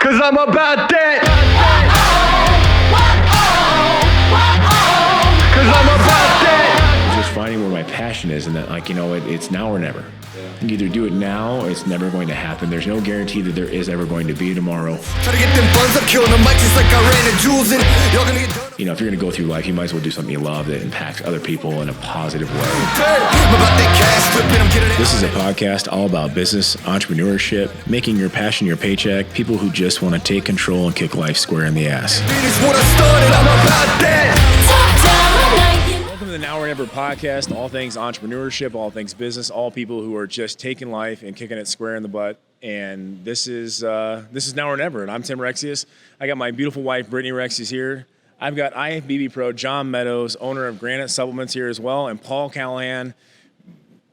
Cause I'm about that. Cause I'm about that. Just finding where my passion is, and that, like, you know, it's now or never. You either do it now or it's never going to happen. There's no guarantee that there is ever going to be tomorrow. Try to get them funds up, killing the mic just like I ran the jewels in. Y'all gonna get done. You know, if you're going to go through life, you might as well do something you love that impacts other people in a positive way. I'm about that cash flipping, I'm getting it. This is a podcast all about business, entrepreneurship, making your passion your paycheck, people who just want to take control and kick life square in the ass. Finish what I started, I'm about that. Welcome to the Now or Never podcast, all things entrepreneurship, all things business, all people who are just taking life and kicking it square in the butt. And this is Now or Never, and I'm Tim Rexius. I got my beautiful wife, Brittany Rexius, here. I've got IFBB Pro, John Meadows, owner of Granite Supplements here as well, and Paul Callahan,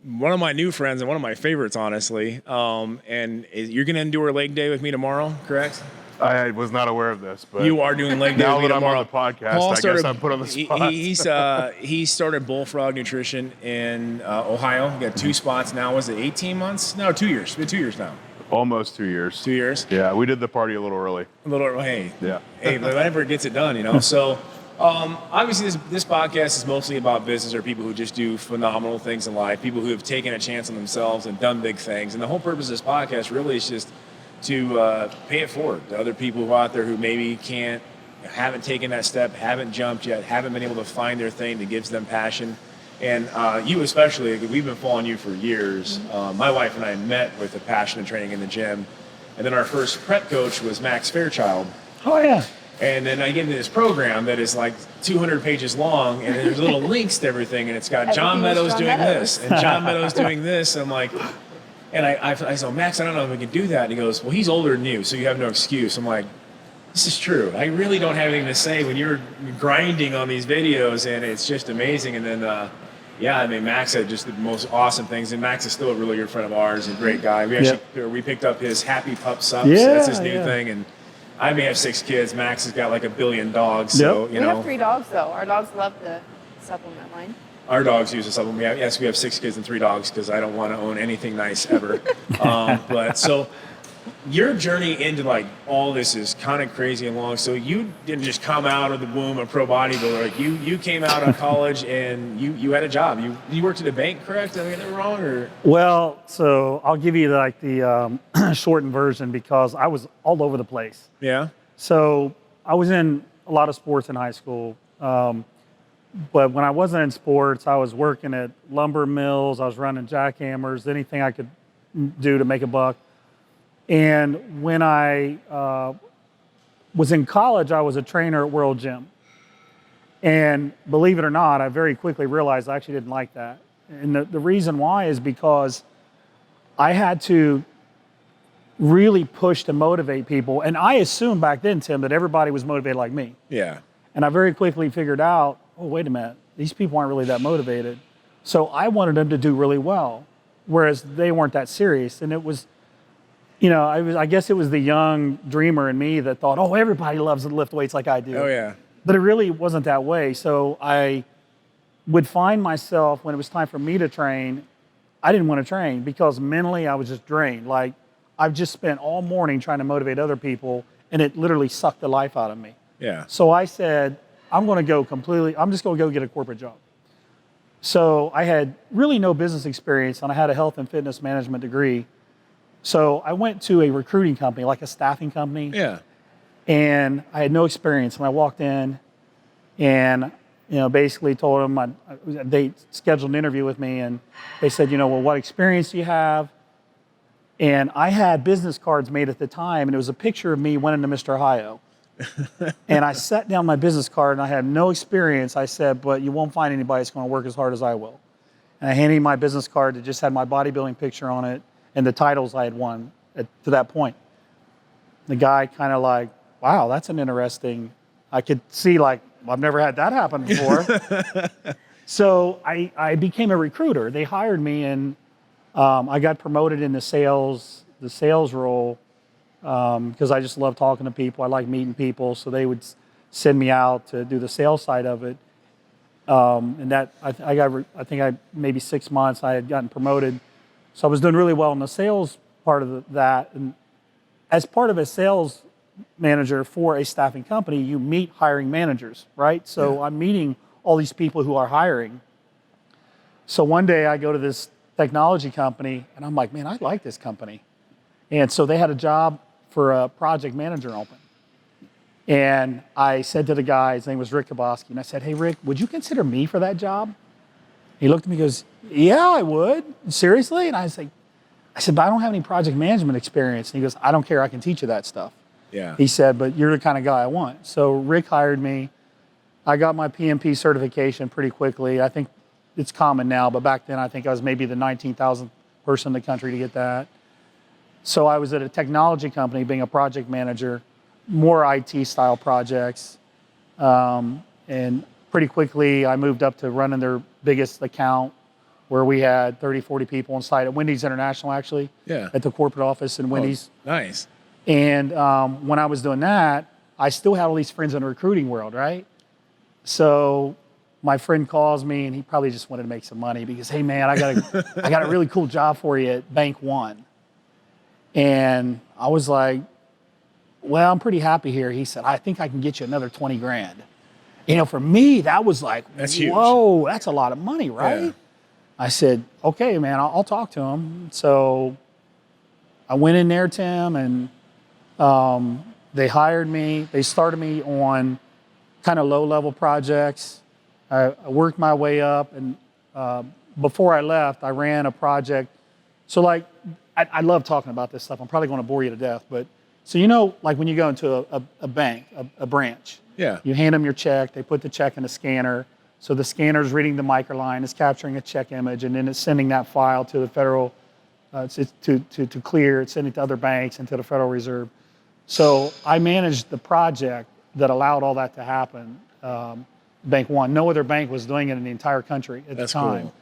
one of my new friends and one of my favorites, honestly. And you're going to do our leg day with me tomorrow, correct? I was not aware of this, but You are doing leg day now with me that I'm tomorrow. on the podcast, Paul I started, guess I'm put on the spot. He started Bullfrog Nutrition in Ohio. He got 2 spots now. Was it 18 months? No, 2 years. It's been 2 years now. Almost 2 years. 2 years? Yeah, we did the party a little early. A little, hey. Yeah. Hey, whatever gets it done, you know? So, obviously, this podcast is mostly about business or people who just do phenomenal things in life, people who have taken a chance on themselves and done big things. And the whole purpose of this podcast really is just to pay it forward to other people who are out there who maybe haven't taken that step, haven't jumped yet, haven't been able to find their thing that gives them passion. And you especially, we've been following you for years. My wife and I met with a passion and training in the gym. And then our first prep coach was Max Fairchild. Oh, yeah. And then I get into this program that is like 200 pages long, and there's little links to everything, and it's got John Meadows doing this, and John Meadows doing this. I'm like, and I said, Max, I don't know if we can do that. And he goes, well, he's older than you, so you have no excuse. I'm like, this is true. I really don't have anything to say when you're grinding on these videos, and it's just amazing. And then, yeah, I mean, Max had just the most awesome things, and Max is still a really good friend of ours and great guy. We actually we picked up his Happy Pup Subs. Yeah, That's his new thing, and I may have 6 kids. Max has got like 1 billion dogs, so Yep. you We know. have 3 dogs, though. Our dogs love the supplement line. Our dogs use a supplement. Yes, we have 6 kids and 3 dogs because I don't want to own anything nice ever. But so your journey into like all this is kind of crazy and long. So you didn't just come out of the womb a pro bodybuilder. Like you came out of college and you had a job. You worked at a bank, correct? Am I getting that wrong? Or Well, so I'll give you like the shortened version because I was all over the place. yeah, So I was in a lot of sports in high school. But when I wasn't in sports, I was working at lumber mills. I was running jackhammers, anything I could do to make a buck. And when I was in college, I was a trainer at World Gym. And believe it or not, I very quickly realized I actually didn't like that. And the reason why is because I had to really push to motivate people. And I assumed back then, Tim, that everybody was motivated like me. yeah, And I very quickly figured out, oh, wait a minute, these people aren't really that motivated. So I wanted them to do really well, whereas they weren't that serious. And it was, you know, I guess it was the young dreamer in me that thought, oh, everybody loves to lift weights like I do. oh yeah, But it really wasn't that way. So I would find myself, when it was time for me to train, I didn't want to train because mentally I was just drained. Like, I've just spent all morning trying to motivate other people, and it literally sucked the life out of me. yeah, So I said, I'm just going to go get a corporate job. So I had really no business experience, and I had a health and fitness management degree. So I went to a recruiting company, like a staffing company, yeah, and I had no experience. And I walked in and, you know, basically told them, they scheduled an interview with me, and they said, you know, well, what experience do you have? And I had business cards made at the time, and it was a picture of me winning to Mr. Ohio. And I set down my business card, and I had no experience. I said, but you won't find anybody that's going to work as hard as I will. And I handed him my business card that just had my bodybuilding picture on it and the titles I had won to that point. The guy kind of like, wow, that's an interesting, I could see like, I've never had that happen before. So I became a recruiter. They hired me, and I got promoted in the sales role. Because I just love talking to people. I like meeting people, so they would send me out to do the sales side of it. And that I think maybe 6 months I had gotten promoted, so I was doing really well in the sales part of that. And as part of a sales manager for a staffing company, you meet hiring managers, right? So I'm meeting all these people who are hiring. So one day I go to this technology company and I'm like, man, I like this company. And so they had a job for a project manager open. And I said to the guy, his name was Rick Kaboski, and I said, hey, Rick, would you consider me for that job? He looked at me and goes, yeah, I would. Seriously? And I said, but I don't have any project management experience. And he goes, I don't care. I can teach you that stuff. Yeah. He said, but you're the kind of guy I want. So Rick hired me. I got my PMP certification pretty quickly. I think it's common now, but back then I think I was maybe the 19,000th person in the country to get that. So I was at a technology company being a project manager, more IT style projects. And pretty quickly I moved up to running their biggest account where we had 30, 40 people on site at Wendy's International, actually, at the corporate office in Wendy's. Nice. And when I was doing that, I still had all these friends in the recruiting world, right? So my friend calls me and he probably just wanted to make some money because, hey man, I got a really cool job for you at Bank One. And I was like, well, I'm pretty happy here. He said, I think I can get you another 20 grand. You know, for me, that was like, that's huge. Whoa, that's a lot of money, right? Yeah. I said, okay, man, I'll talk to him. So I went in there, Tim, and they hired me. They started me on kind of low-level projects. I worked my way up, and before I left, I ran a project. So, like, I love talking about this stuff. I'm probably going to bore you to death, but so you know, like when you go into a bank, a branch, you hand them your check. They put the check in a scanner. So the scanner is reading the microline, it's capturing a check image, and then it's sending that file to the federal, to clear. It's sending it to other banks and to the Federal Reserve. So I managed the project that allowed all that to happen. Bank One. No other bank was doing it in the entire country at the time. Cool.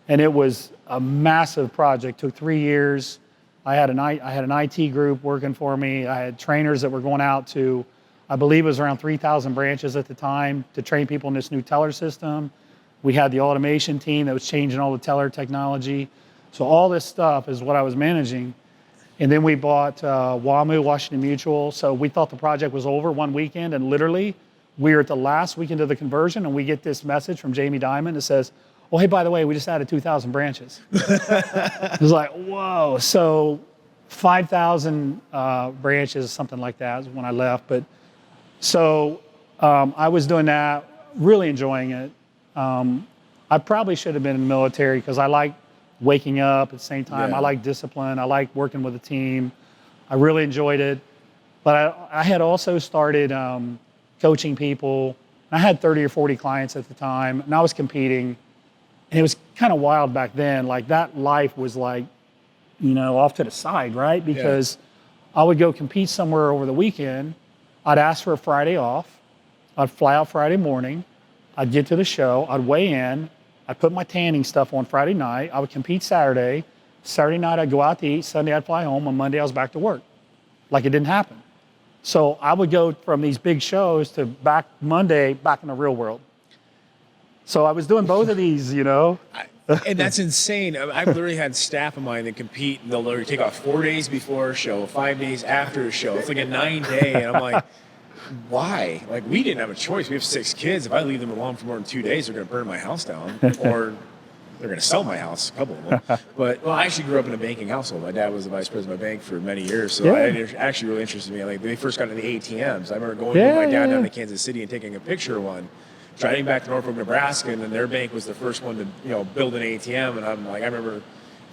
And it was a massive project. Took 3 years. I had an IT group working for me. I had trainers that were going out to, I believe it was around 3,000 branches at the time to train people in this new teller system. We had the automation team that was changing all the teller technology. So all this stuff is what I was managing. And then we bought WAMU, Washington Mutual. So we thought the project was over one weekend, and literally we were at the last weekend of the conversion, and we get this message from Jamie Dimon that says, oh, hey, by the way, we just added 2,000 branches. It was like, whoa. So 5,000 branches, something like that is when I left. But so I was doing that, really enjoying it. I probably should have been in the military because I like waking up at the same time. I like discipline. I like working with a team. I really enjoyed it. But I had also started coaching people. I had 30 or 40 clients at the time, and I was competing. And it was kind of wild back then. Like that life was like, you know, off to the side, right? Because I would go compete somewhere over the weekend. I'd ask for a Friday off. I'd fly out Friday morning. I'd get to the show. I'd weigh in. I'd put my tanning stuff on Friday night. I would compete Saturday. Saturday night, I'd go out to eat. Sunday, I'd fly home. On Monday, I was back to work. Like it didn't happen. So I would go from these big shows to Monday, back in the real world. So I was doing both of these, you know. And that's insane. I've literally had staff of mine that compete, and they'll literally take off 4 days before a show, 5 days after a show. It's like a 9-day, and I'm like, why? Like, we didn't have a choice. We have 6 kids. If I leave them alone for more than 2 days, they're going to burn my house down, or they're going to sell my house, a couple of them. But, well, I actually grew up in a banking household. My dad was the vice president of my bank for many years, so it actually really interested me. Like, when they first got into the ATMs, I remember going with my dad down to Kansas City and taking a picture of one. Driving back to Norfolk, Nebraska, and then their bank was the first one to, you know, build an ATM. And I'm like, I remember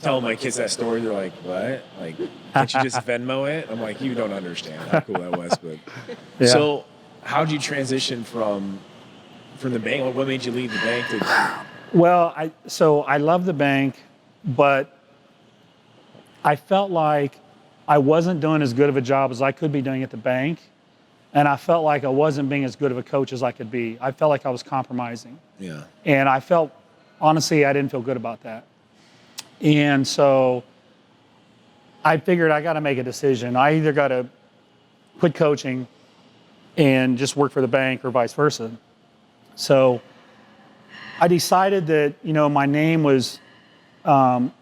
telling my kids that story. They're like, "What? Like, can't you just Venmo it?" I'm like, "You don't understand how cool that was." But so, how'd you transition from the bank? What made you leave the bank? Well, I love the bank, but I felt like I wasn't doing as good of a job as I could be doing at the bank. And I felt like I wasn't being as good of a coach as I could be. I felt like I was compromising. Yeah. And I felt, honestly, I didn't feel good about that. And so I figured I got to make a decision. I either got to quit coaching and just work for the bank or vice versa. So I decided that, you know, my name was, I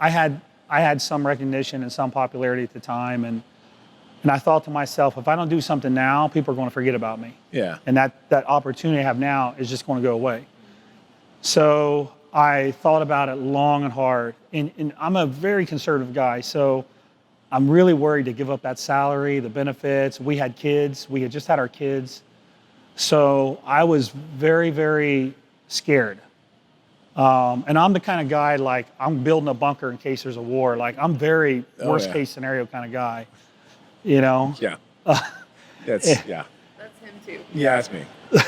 had some recognition and some popularity at the time. And And I thought to myself, if I don't do something now, people are going to forget about me. Yeah. And that opportunity I have now is just going to go away. So I thought about it long and hard. And I'm a very conservative guy, so I'm really worried to give up that salary, the benefits. We had kids. We had just had our kids. So I was very, very scared. And I'm the kind of guy, like, I'm building a bunker in case there's a war. Like, I'm very worst case scenario kind of guy, you know? Yeah. That's That's him too. Yeah, that's me.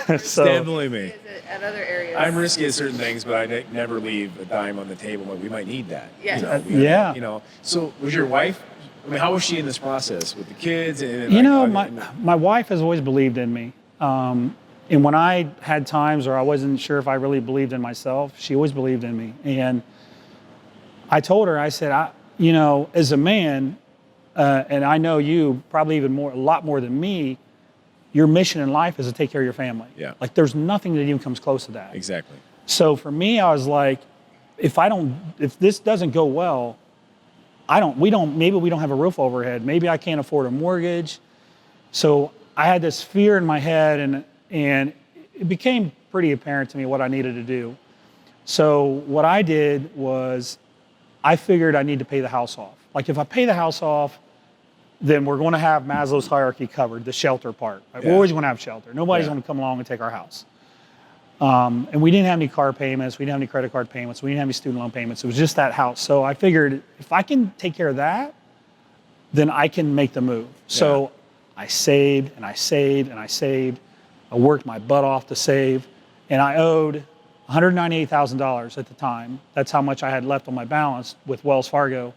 It's So, definitely me. Is it at other areas? I'm risky at certain things, but I never leave a dime on the table. Like, we might need that. Yes. You know, Yeah. You know, so was your wife, I mean, how was she in this process with the kids? And you know, like, my wife has always believed in me. And when I had times where I wasn't sure if I really believed in myself, she always believed in me. And I told her, I said, you know, as a man, and I know you probably even more, a lot more than me, your mission in life is to take care of your family. Yeah. Like, there's nothing that even comes close to that. Exactly. So for me, I was like, if this doesn't go well, maybe we don't have a roof over our head. Maybe I can't afford a mortgage. So I had this fear in my head, and it became pretty apparent to me what I needed to do. So what I did was I figured I need to pay the house off. Like, if I pay the house off, then we're going to have Maslow's hierarchy covered, the shelter part. Right? Yeah. We're always going to have shelter. Nobody's Yeah. going to come along and take our house. And we didn't have any car payments. We didn't have any credit card payments. We didn't have any student loan payments. It was just that house. So I figured if I can take care of that, then I can make the move. So I saved and I saved and I saved. I worked my butt off to save. And I owed $198,000 at the time. That's how much I had left on my balance with Wells Fargo.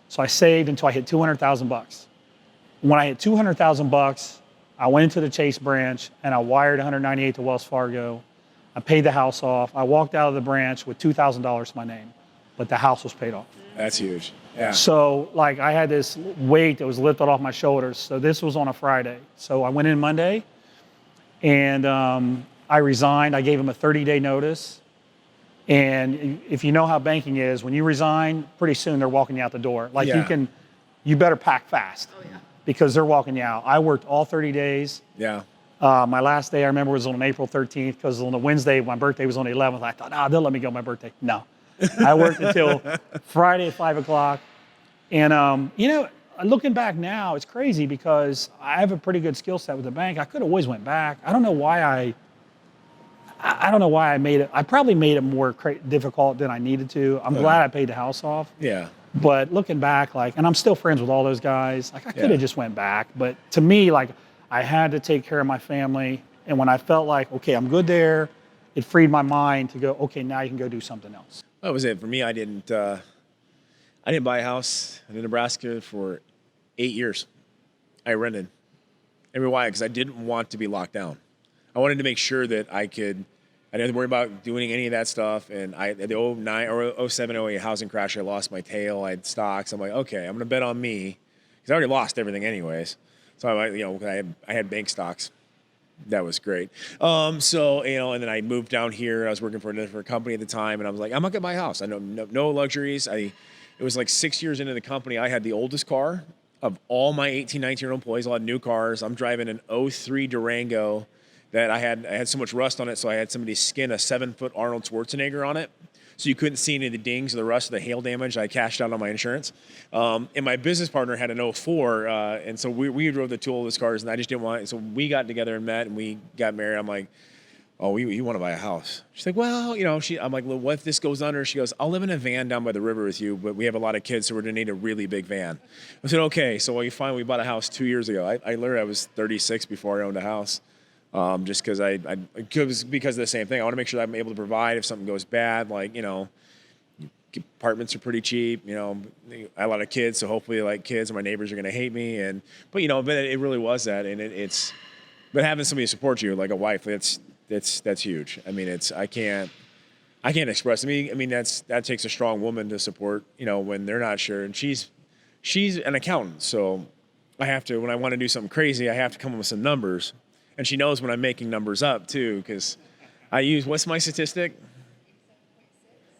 So I saved until I hit $200,000. When I hit $200,000, I went into the Chase branch and I wired $198 to Wells Fargo. I paid the house off. I walked out of the branch with $2,000 to my name, but the house was paid off. That's huge. Yeah. So, like, I had this weight that was lifted off my shoulders. So this was on a Friday. So I went in Monday, and I resigned. I gave him a 30-day notice. And if you know how banking is, when you resign, pretty soon they're walking you out the door. Like, you better pack fast. Oh, yeah. Because they're walking you out. I worked all 30 days. Yeah. My last day, I remember, was on April 13th, because on a Wednesday, my birthday was on the 11th. I thought, they'll let me go on my birthday. No. I worked until Friday at 5 o'clock. And, you know, looking back now, it's crazy because I have a pretty good skill set with the bank. I could have always went back. I don't know why I made it. I probably made it more difficult than I needed to. I'm glad I paid the house off. Yeah. But looking back, like, and I'm still friends with all those guys. Like, I could have just went back. But to me, like, I had to take care of my family. And when I felt like, okay, I'm good there, it freed my mind to go, okay, now you can go do something else. That was it for me. I didn't buy a house in Nebraska for 8 years. I rented. And why? Because I didn't want to be locked down. I wanted to make sure that I didn't have to worry about doing any of that stuff. And the 09 or 07, 08 housing crash, I lost my tail. I had stocks. I'm like, okay, I'm going to bet on me, because I already lost everything anyways. So I had bank stocks. That was great. So, you know, and then I moved down here. I was working for a different company at the time, and I was like, I'm not gonna buy a house. I know no luxuries. It was like 6 years into the company. I had the oldest car of all my 18, 19-year-old employees. All had new cars. I'm driving an 03 Durango that I had so much rust on it, so I had somebody skin a 7-foot Arnold Schwarzenegger on it. So you couldn't see any of the dings or the rust or the hail damage. I cashed out on my insurance. And my business partner had an 04, and so we drove the two oldest cars, and I just didn't want it. So we got together and met, and we got married. I'm like, oh, you want to buy a house? She's like, well, you know, I'm like, well, what if this goes under? She goes, I'll live in a van down by the river with you, but we have a lot of kids, so we're going to need a really big van. I said, okay. So we bought a house 2 years ago. I literally, I was 36 before I owned a house. Just because because of the same thing. I want to make sure that I'm able to provide if something goes bad. Like, you know, apartments are pretty cheap. You know, I have a lot of kids, so hopefully, like, kids and my neighbors are going to hate me. But it really was that, and but having somebody to support you, like a wife, that's huge. I mean, I can't express. I mean that takes a strong woman to support. You know, when they're not sure, and she's an accountant, so I have to, when I want to do something crazy, I have to come up with some numbers. And she knows when I'm making numbers up, too, because I use, what's my statistic?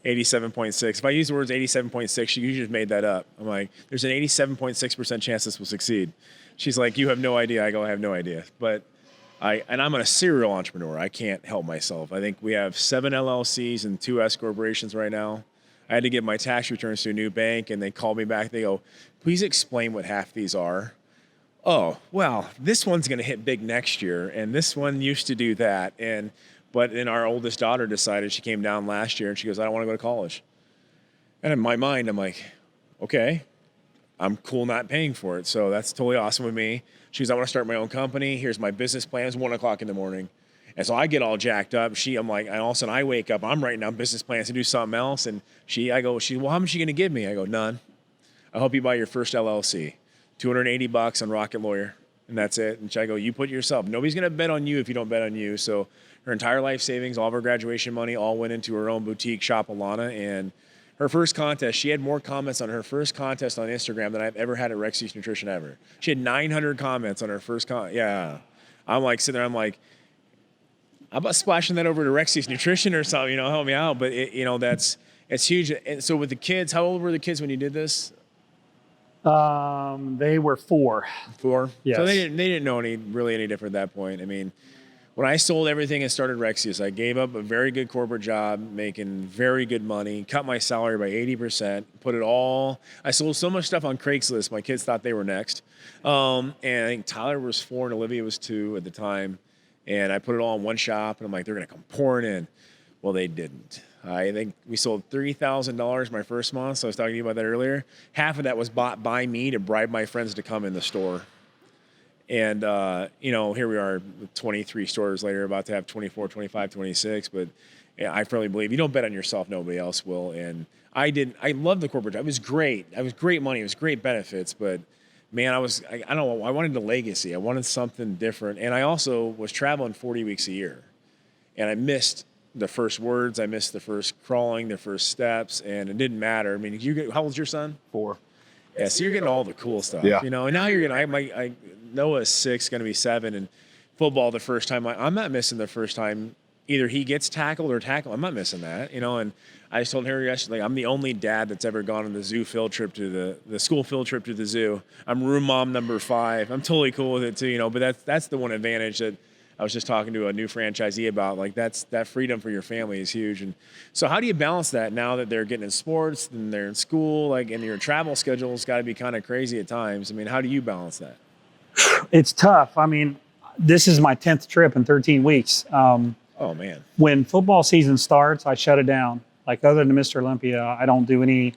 87.6. If I use the words 87.6, you just made that up. I'm like, there's an 87.6% chance this will succeed. She's like, you have no idea. I go, I have no idea. But I'm a serial entrepreneur. I can't help myself. I think we have 7 LLCs and 2 S corporations right now. I had to give my tax returns to a new bank, and they called me back. They go, please explain what half these are. Oh, well, this one's going to hit big next year, and this one used to do that. But then our oldest daughter decided, she came down last year, and she goes, I don't want to go to college. And in my mind, I'm like, okay, I'm cool not paying for it. So that's totally awesome with me. She goes, I want to start my own company. Here's my business plan. It's 1 o'clock in the morning. And so I get all jacked up. I'm like, and all of a sudden I wake up, I'm writing down business plans to do something else. And well, how much are you going to give me? I go, none. I'll help you buy your first LLC. $280 on Rocket Lawyer. And that's it. And I go, you put it yourself. Nobody's going to bet on you if you don't bet on you. So her entire life savings, all of her graduation money, all went into her own boutique shop, Alana. And her first contest, she had more comments on her first contest on Instagram than I've ever had at Rexius Nutrition ever. She had 900 comments on her first Yeah. I'm like sitting there, I'm like, how about splashing that over to Rexius Nutrition or something, help me out. But it's huge. And so with the kids, how old were the kids when you did this? They were 4. 4? Yes. So they didn't know any different at that point. I mean, when I sold everything and started Rexius, I gave up a very good corporate job, making very good money, cut my salary by 80%, I sold so much stuff on Craigslist, my kids thought they were next. And I think Tyler was 4 and Olivia was 2 at the time. And I put it all in one shop, and I'm like, they're going to come pouring in. Well, they didn't. I think we sold $3,000 my first month, so I was talking to you about that earlier. Half of that was bought by me to bribe my friends to come in the store. And, here we are 23 stores later, about to have 24, 25, 26. But yeah, I firmly believe you don't bet on yourself, nobody else will. And I loved the corporate job. It was great. It was great money. It was great benefits. But, man, I don't know. I wanted the legacy. I wanted something different. And I also was traveling 40 weeks a year. And I missed the first words. I missed the first crawling, the first steps. And it didn't matter. I mean, how old's your son? 4. Yeah, so you're getting all the cool stuff. Yeah. And now you're getting, Noah's 6, going to be 7. And football the first time, I'm not missing the first time. Either he gets tackled or tackle. I'm not missing that, And I just told her yesterday, I'm the only dad that's ever gone on the zoo field trip to the school field trip to the zoo. I'm room mom number 5. I'm totally cool with it too, But that's the one advantage that I was just talking to a new franchisee about. Like that freedom for your family is huge. And so how do you balance that now that they're getting in sports and they're in school, and your travel schedule's got to be kind of crazy at times. I mean, how do you balance that? It's tough. I mean, this is my 10th trip in 13 weeks. Oh man. When football season starts, I shut it down. Like other than Mr. Olympia, I don't do any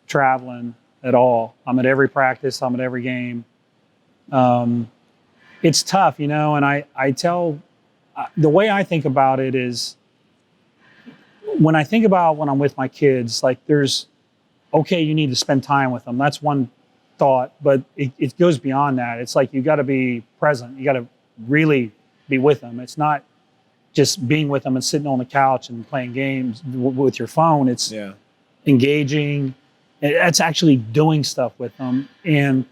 traveling at all. I'm at every practice. I'm at every game. It's tough, and I tell, the way I think about it is when I think about when I'm with my kids, like you need to spend time with them. That's one thought, but it goes beyond that. It's like you got to be present. You got to really be with them. It's not just being with them and sitting on the couch and playing games with your phone. It's engaging. It's actually doing stuff with them. And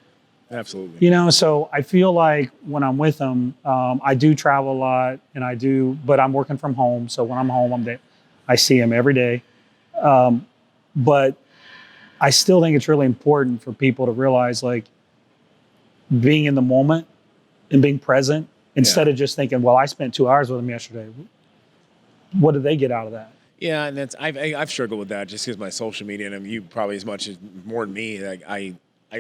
absolutely, so I feel like when I'm with them, I do travel a lot, but I'm working from home. So when I'm home, I see them every day. But I still think it's really important for people to realize, like, being in the moment and being present instead of just thinking, well, I spent 2 hours with them yesterday. What did they get out of that? Yeah, and I've struggled with that just because my social media, and you probably as much as more than me. Like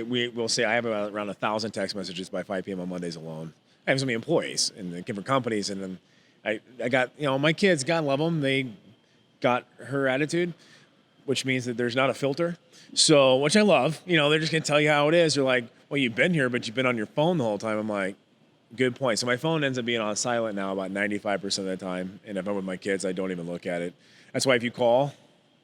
we will say I have around 1,000 text messages by 5 p.m. on Mondays alone. I have so many employees in the different companies, and then I got my kids. God love them. They got her attitude, which means that there's not a filter. So, which I love. They're just gonna tell you how it is. They're like, well, you've been here, but you've been on your phone the whole time. I'm like, good point. So my phone ends up being on silent now about 95% of the time. And if I'm with my kids, I don't even look at it. That's why if you call,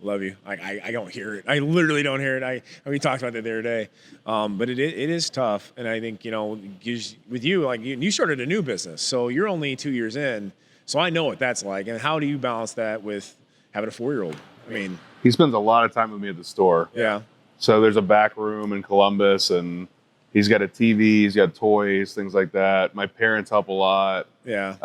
love you. I don't hear it. I literally don't hear it. We talked about that the other day. But it is tough. And I think, with you, like you started a new business. So you're only 2 years in. So I know what that's like. And how do you balance that with having a 4-year-old? I mean, he spends a lot of time with me at the store. Yeah. So there's a back room in Columbus, and He's got a TV, he's got toys, things like that. My parents help a lot. Yeah.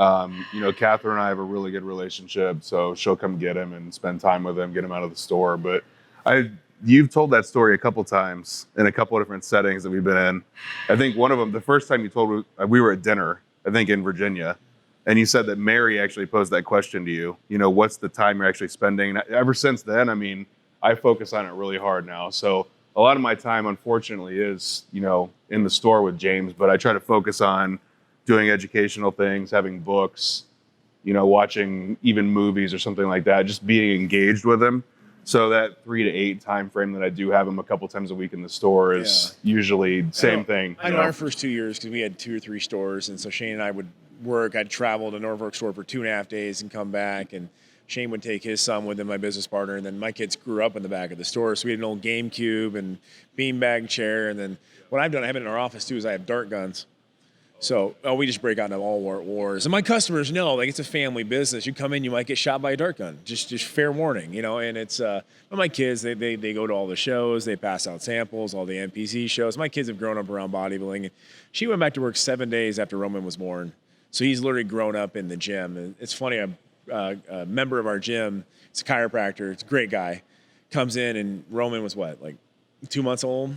Catherine and I have a really good relationship, so she'll come get him and spend time with him, get him out of the store. But you've told that story a couple times in a couple of different settings that we've been in. I think one of them, the first time you told, we were at dinner, I think in Virginia, and you said that Mary actually posed that question to you. What's the time you're actually spending? And ever since then, I focus on it really hard now. So a lot of my time, unfortunately, is, in the store with James, but I try to focus on doing educational things, having books, watching even movies or something like that, just being engaged with him. So that 3 to 8 time frame that I do have him a couple times a week in the store is usually same thing. I know our first 2 years, because we had 2 or 3 stores, and so Shane and I would work. I'd travel to Norfolk store for 2.5 days and come back, and Shane would take his son with him, my business partner, and then my kids grew up in the back of the store. So we had an old GameCube and beanbag chair, and then what I've done, I have it in our office too, is I have dart guns. So we just break out into all wars. And my customers know, it's a family business. You come in, you might get shot by a dart gun. Just fair warning, and it's, but my kids, they go to all the shows, they pass out samples, all the NPC shows. My kids have grown up around bodybuilding. She went back to work 7 days after Roman was born. So he's literally grown up in the gym. And it's funny, a member of our gym, it's a chiropractor, it's a great guy, comes in, and Roman was 2 months old?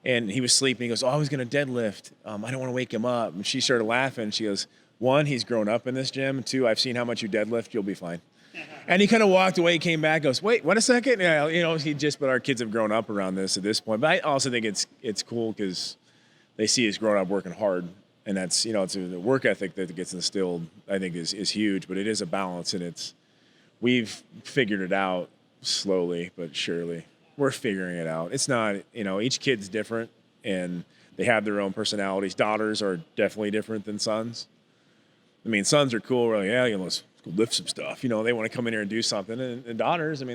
And he was sleeping. He goes, I was going to deadlift. I don't want to wake him up. And she started laughing. She goes, 1, he's grown up in this gym. 2, I've seen how much you deadlift. You'll be fine. And he kind of walked away, came back, goes, wait a second. Yeah, but our kids have grown up around this at this point. But I also think it's cool because they see us growing up working hard. And that's, it's the work ethic that gets instilled, I think, is huge. But it is a balance, and we've figured it out slowly but surely. We're figuring it out. It's not, each kid's different, and they have their own personalities. Daughters are definitely different than sons. Sons are cool. We're like, let's go lift some stuff. They want to come in here and do something. And daughters, I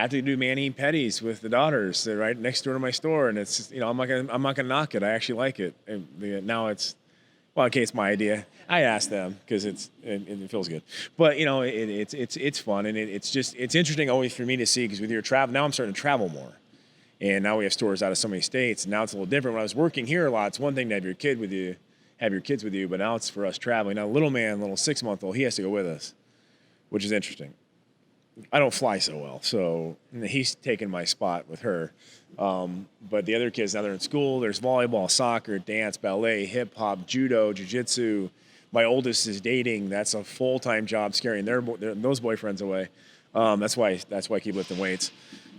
have to do mani-pedis with the daughters. They're right next door to my store, and it's, I'm not gonna knock it. I actually like it. And now it's my idea. I asked them because it feels good, but it's fun, and it's interesting always for me to see, because with your travel now, I'm starting to travel more, and now we have stores out of so many states. And now it's a little different. When I was working here a lot, it's one thing to have your kids with you, but now it's for us traveling. Now, little 6-month-old, he has to go with us, which is interesting. I don't fly so well, so he's taking my spot with her. But the other kids, now they're in school. There's volleyball, soccer, dance, ballet, hip hop, judo, jiu-jitsu. My oldest is dating. That's a full-time job, scaring those boyfriends away. That's why I keep lifting weights.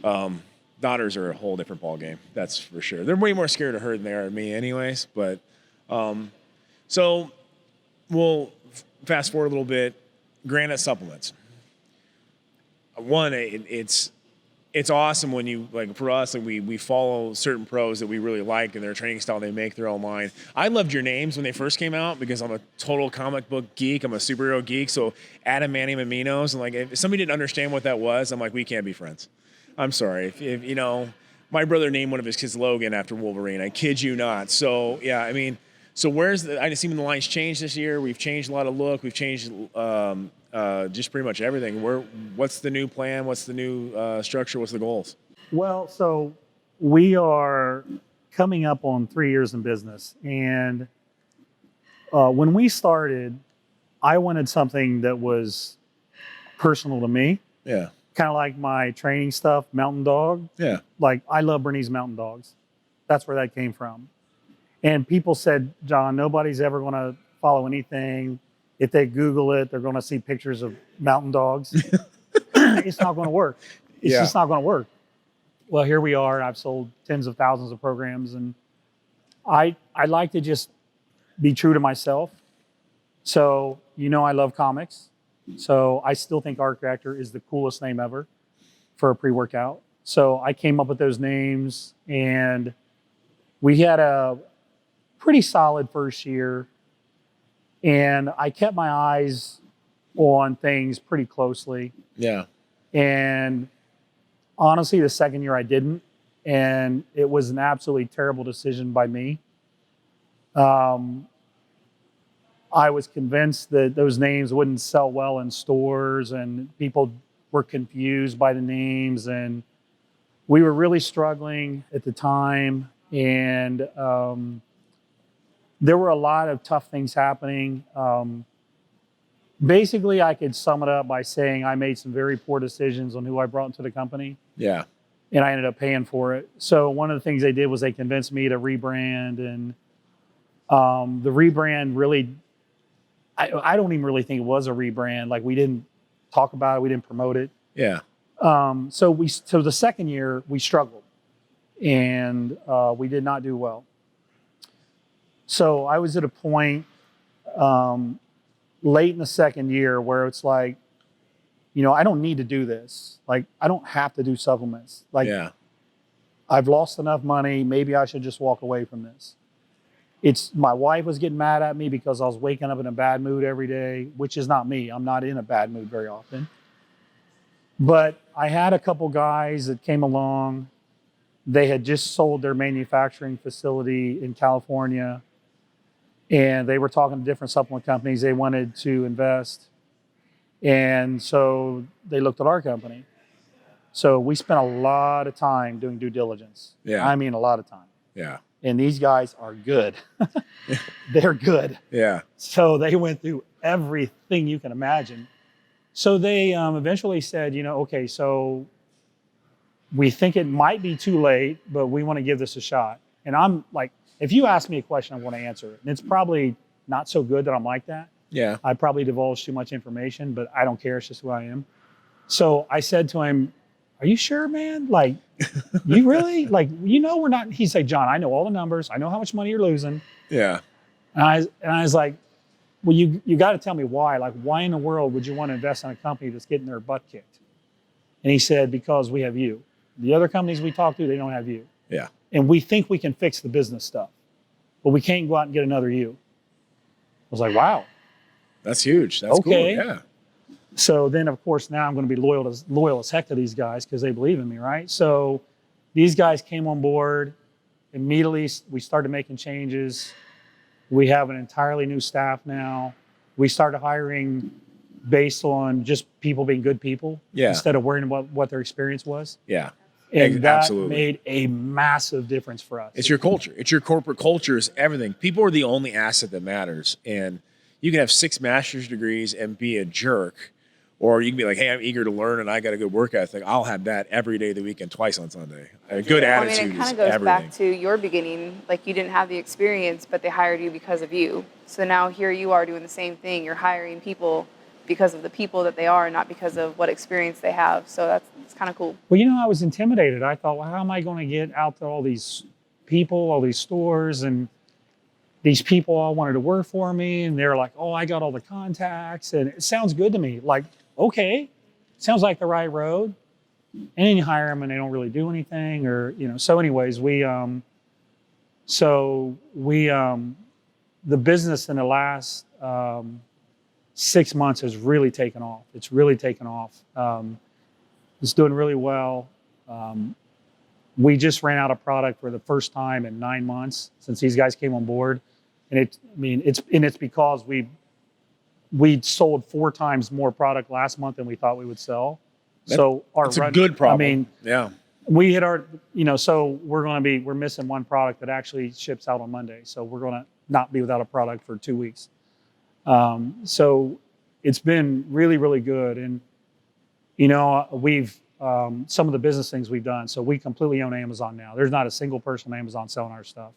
Daughters are a whole different ball game. That's for sure. They're way more scared of her than they are of me, anyways. But so we'll fast forward a little bit. Granite supplements. One, it's awesome when you, for us, we follow certain pros that we really like, and their training style, they make their own line. I loved your names when they first came out because I'm a total comic book geek. I'm a superhero geek. So adamantium and Meadows, and if somebody didn't understand what that was, I'm like, we can't be friends. I'm sorry. If my brother named one of his kids Logan after Wolverine. I kid you not. So yeah, so I just seen the lines change this year. We've changed a lot of look. We've changed just pretty much everything. What's the new plan? What's the new structure? What's the goals? Well, so we are coming up on 3 years in business. And when we started, I wanted something that was personal to me. Yeah. Kind of like my training stuff, Mountain Dog. Yeah. I love Bernese Mountain Dogs. That's where that came from. And people said, John, nobody's ever going to follow anything. If they Google it, they're going to see pictures of mountain dogs. It's not going to work. It's just not going to work. Well, here we are. I've sold tens of thousands of programs, and I like to just be true to myself. So, I love comics. So I still think Arc Reactor is the coolest name ever for a pre-workout. So I came up with those names, and we had a pretty solid first year. And I kept my eyes on things pretty closely. Yeah. And honestly, the second year I didn't. And it was an absolutely terrible decision by me. I was convinced that those names wouldn't sell well in stores, and people were confused by the names. And we were really struggling at the time, and there were a lot of tough things happening. Basically, I could sum it up by saying I made some very poor decisions on who I brought into the company, Yeah. and I ended up paying for it. So one of the things they did was they convinced me to rebrand, and the rebrand really, I don't even really think it was a rebrand. Like, we didn't talk about it, we didn't promote it. Yeah. So the second year we struggled, and we did not do well. So I was at a point late in the second year where it's like, I don't need to do this. Like, I don't have to do supplements. Like, Yeah. I've lost enough money. Maybe I should just walk away from this. My wife was getting mad at me because I was waking up in a bad mood every day, which is not me. I'm not in a bad mood very often. But I had a couple guys that came along. They had just sold their manufacturing facility in California, and they were talking to different supplement companies. They wanted to invest. And so they looked at our company. So we spent a lot of time doing due diligence. Yeah. I mean, a lot of time. Yeah. And these guys are good. They're good. Yeah. So they went through everything you can imagine. So they eventually said, okay, so we think it might be too late, but we want to give this a shot. And I'm like, if you ask me a question, I want to answer it. And it's probably not so good that I'm like that. Yeah. I probably divulged too much information, but I don't care. It's just who I am. So I said to him, are you sure, man? Like, you really? Like, we're not. He said, John, I know all the numbers. I know how much money you're losing. Yeah. And I was like, well, you got to tell me why. Like, why in the world would you want to invest in a company that's getting their butt kicked? And he said, because we have you. The other companies we talk to, they don't have you. Yeah. And we think we can fix the business stuff, but we can't go out and get another you. I was like, wow. That's huge. That's Okay. cool. Yeah. So then, of course, now I'm going to be loyal as heck to these guys because they believe in me, right? So these guys came on board. Immediately, we started making changes. We have an entirely new staff now. We started hiring based on just people being good people instead of worrying about what their experience was. Yeah. And that Absolutely. made a massive difference for us. It's your culture. It's your corporate culture. Is everything. People are the only asset that matters. And you can have 6 master's degrees and be a jerk, or you can be like, hey, I'm eager to learn and I got a good work ethic. I'll have that every day of the week and twice on Sunday. A good attitude it kind is of goes everything. back to your beginning. Like, you didn't have the experience, but they hired you because of you. So now here you are doing the same thing. You're hiring people because of the people that they are, not because of what experience they have. So it's kind of cool. Well, I was intimidated. I thought, well, how am I going to get out to all these people, all these stores, and these people all wanted to work for me, and they're like, oh, I got all the contacts, and it sounds good to me. Like, okay, sounds like the right road. And then you hire them, and they don't really do anything, or So, anyways, the business in the last 6 months has really taken off. It's really taken off. It's doing really well. We just ran out of product for the first time in 9 months since these guys came on board, and it's because we sold 4 times more product last month than we thought we would sell. So That's a good problem. I mean, yeah. we hit our, so we're missing one product that actually ships out on Monday. So we're going to not be without a product for 2 weeks. So it's been really, really good. And, we've, some of the business things we've done. So we completely own Amazon now. There's not a single person on Amazon selling our stuff.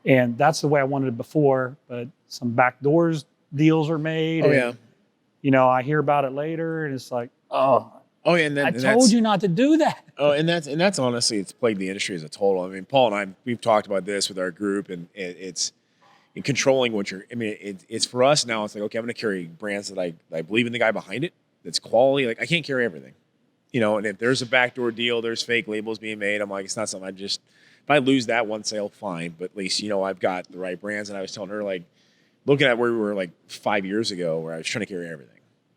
And that's the way I wanted it before, but some backdoors deals are made. Oh, and, yeah. I hear about it later and it's like, oh, Oh, yeah, and I told you not to do that. Oh, and that's honestly, it's plagued the industry as a total. I mean, Paul and I, we've talked about this with our group, and it's in controlling what you're. I mean, it's for us now. It's like, okay, I'm going to carry brands that I believe in the guy behind it. That's quality. Like, I can't carry everything, And if there's a backdoor deal, there's fake labels being made. I'm like, it's not something. If I lose that one sale, fine. But at least I've got the right brands. And I was telling her, like, looking at where we were like 5 years ago, where I was trying to carry everything.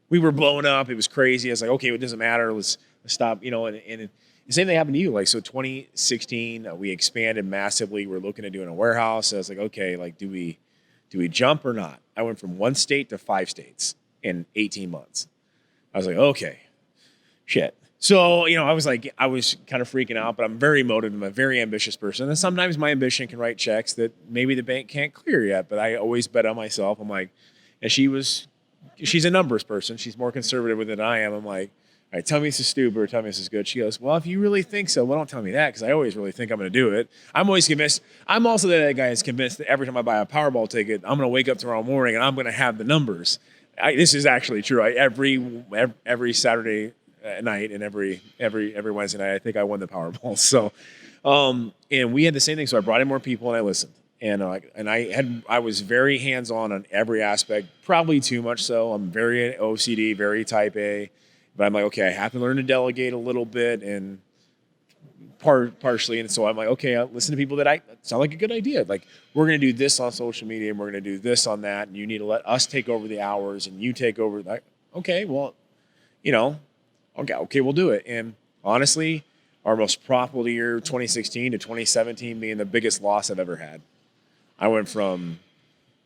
We were blowing up. It was crazy. I was like, okay, it doesn't matter. Let's stop, and the same thing happened to you. Like, so 2016, we expanded massively. We're looking at doing a warehouse. So I was like, okay, like, do we jump or not? I went from 1 state to 5 states in 18 months. I was like, okay, shit. So, I was kind of freaking out, but I'm very motivated. I'm a very ambitious person. And sometimes my ambition can write checks that maybe the bank can't clear yet, but I always bet on myself. I'm like, and she's a numbers person. She's more conservative with it than I am. I'm like, all right, tell me this is stupid or tell me this is good. She goes, well, if you really think so, well, don't tell me that because I always really think I'm going to do it. I'm always convinced. I'm also that guy is convinced that every time I buy a Powerball ticket, I'm going to wake up tomorrow morning and I'm going to have the numbers. This is actually true. Every Saturday night and every Wednesday night, I think I won the Powerball. So, and we had the same thing. So I brought in more people and I listened. And I was very hands-on every aspect, probably too much so. I'm very OCD, very type A. But I'm like, okay, I have to learn to delegate a little bit and partially. And so I'm like, okay, I'll listen to people that sound like a good idea. Like, we're going to do this on social media and we're going to do this on that. And you need to let us take over the hours and you take over that. Okay, well, okay, we'll do it. And honestly, our most profitable year, 2016 to 2017, being the biggest loss I've ever had. I went from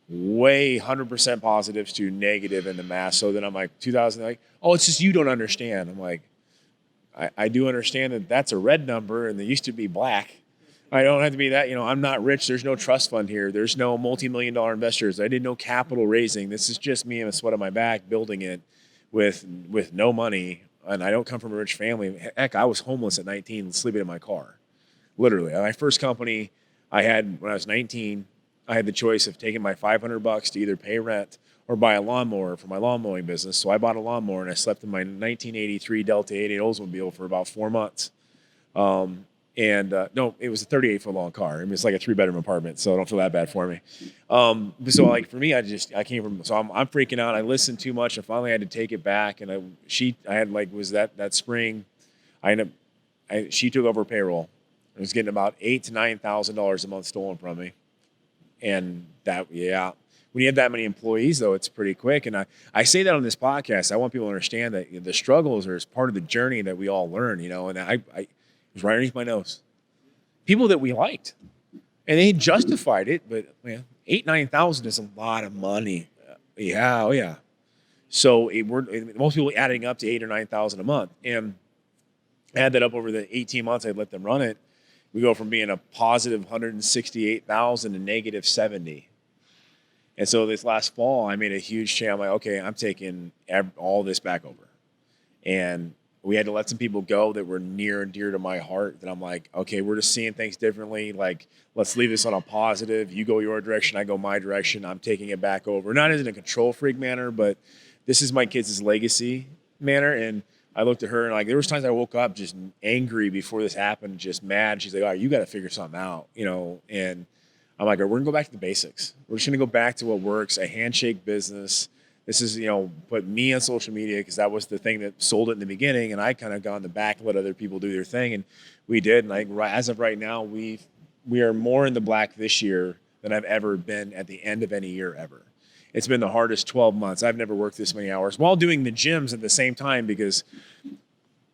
way 100% positives to negative in the math. So then I'm like, 2000, like, oh, it's just you don't understand. I'm like, I do understand that that's a red number and they used to be black. I don't have to be that. I'm not rich. There's no trust fund here. There's no multi-million-dollar investors. I did no capital raising. This is just me and a sweat on my back building it with no money. And I don't come from a rich family. Heck, I was homeless at 19, sleeping in my car. Literally. My first company I had when I was 19, I had the choice of taking my $500 to either pay rent or buy a lawnmower for my lawn mowing business. So I bought a lawnmower and I slept in my 1983 Delta 88 Oldsmobile for about 4 months. No, it was a 38-foot long car. I mean, it's like a 3-bedroom apartment, so don't feel that bad for me. So like for me, I came from, so I'm freaking out. I listened too much. I finally had to take it back. And she spring, she took over payroll. I was getting about $8,000 to $9,000 a month stolen from me. And when you have that many employees, though, it's pretty quick. And I say that on this podcast. I want people to understand that the struggles are part of the journey that we all learn, and it was right underneath my nose. People that we liked. And they justified it, but $8,000-9,000 is a lot of money. Oh yeah. So most people adding up to $8,000 or $9,000 a month. And add that up over the 18 months I'd let them run it. We go from being a positive 168,000 to negative 70. And so this last fall, I made a huge change. I'm like, okay, I'm taking all this back over. And we had to let some people go that were near and dear to my heart that I'm like, okay, we're just seeing things differently. Like, let's leave this on a positive. You go your direction, I go my direction. I'm taking it back over. Not in a control freak manner, but this is my kids' legacy manner. And I looked at her and like, there was times I woke up just angry before this happened, just mad. She's like, all right, you got to figure something out, and I'm like, we're going to go back to the basics. We're just going to go back to what works, a handshake business. This is, put me on social media because that was the thing that sold it in the beginning. And I kind of got in the back and let other people do their thing. And we did. And as of right now, we are more in the black this year than I've ever been at the end of any year ever. It's been the hardest 12 months. I've never worked this many hours while doing the gyms at the same time because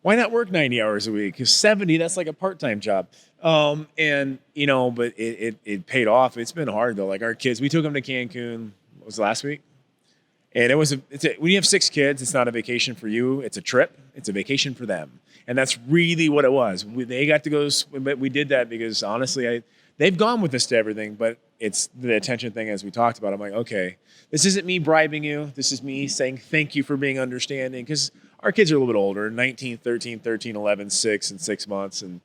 why not work 90 hours a week? Because 70, that's like a part-time job. But it paid off. It's been hard though. Like our kids, we took them to Cancun, what was it, last week? And when you have 6 kids, it's not a vacation for you. It's a trip. It's a vacation for them. And that's really what it was. They got to go, but we did that because honestly, they've gone with us to everything, but it's the attention thing as we talked about. I'm like, okay, this isn't me bribing you. This is me saying thank you for being understanding because our kids are a little bit older, 19, 13, 11, 6 and 6 months. And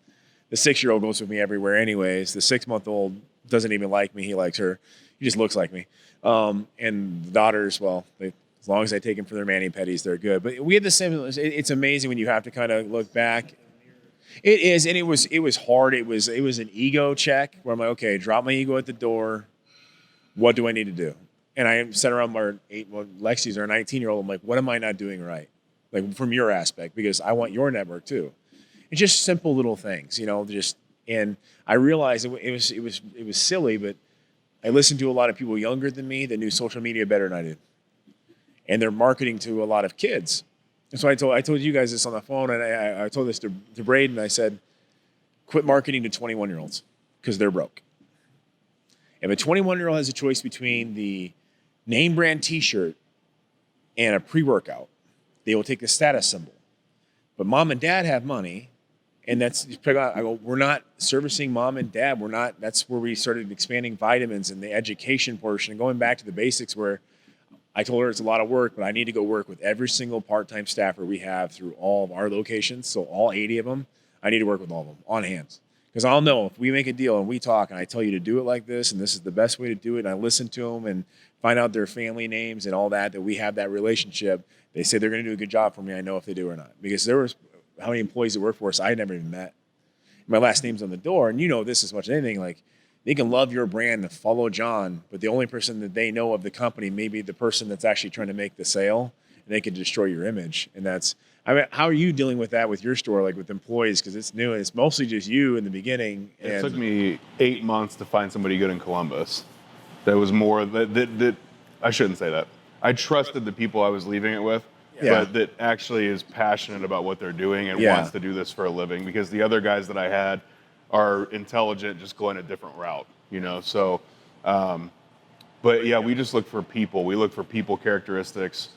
the 6-year-old goes with me everywhere anyways. The 6-month-old doesn't even like me. He likes her. He just looks like me. And the daughters, as long as I take them for their mani-pedis, they're good. But we had the same, it's amazing when you have to kind of look back. It is, and it was hard. It was an ego check where I'm like, okay, drop my ego at the door. What do I need to do? And I sat around Lexi's our 19-year-old. I'm like, what am I not doing right? Like from your aspect, because I want your network too. It's just simple little things, and I realized it was silly, but I listened to a lot of people younger than me that knew social media better than I did. And they're marketing to a lot of kids. And so I told you guys this on the phone, and I told this to Braden. I said, quit marketing to 21-year-olds because they're broke. If a 21-year-old has a choice between the name brand T-shirt and a pre-workout, they will take the status symbol. but mom and dad have money. And that's, I go, we're not servicing mom and dad. We're not, that's where we started expanding vitamins and the education portion and going back to the basics where I told her it's a lot of work, but I need to go work with every single part-time staffer we have through all of our locations. So all 80 of them, I need to work with all of them on hands. Because I'll know if we make a deal and we talk and I tell you to do it like this and this is the best way to do it and I listen to them and find out their family names and all that we have that relationship. They say they're going to do a good job for me. I know if they do or not. Because there was how many employees that work for us I never even met. My last name's on the door, and you know this as much as anything. Like they can love your brand and follow John, but the only person that they know of the company may be the person that's actually trying to make the sale, and they can destroy your image. And that's, I mean, how are you dealing with that with your store, like with employees? Because it's new and it's mostly just you in the beginning. It took me 8 months to find somebody good in Columbus. That was more that I shouldn't say that. I trusted the people I was leaving it with. Yeah. But that actually is passionate about what they're doing and Yeah. wants to do this for a living, because the other guys that I had are intelligent, just going a different route, you know? So, but yeah, we just look for people. We look for people characteristics,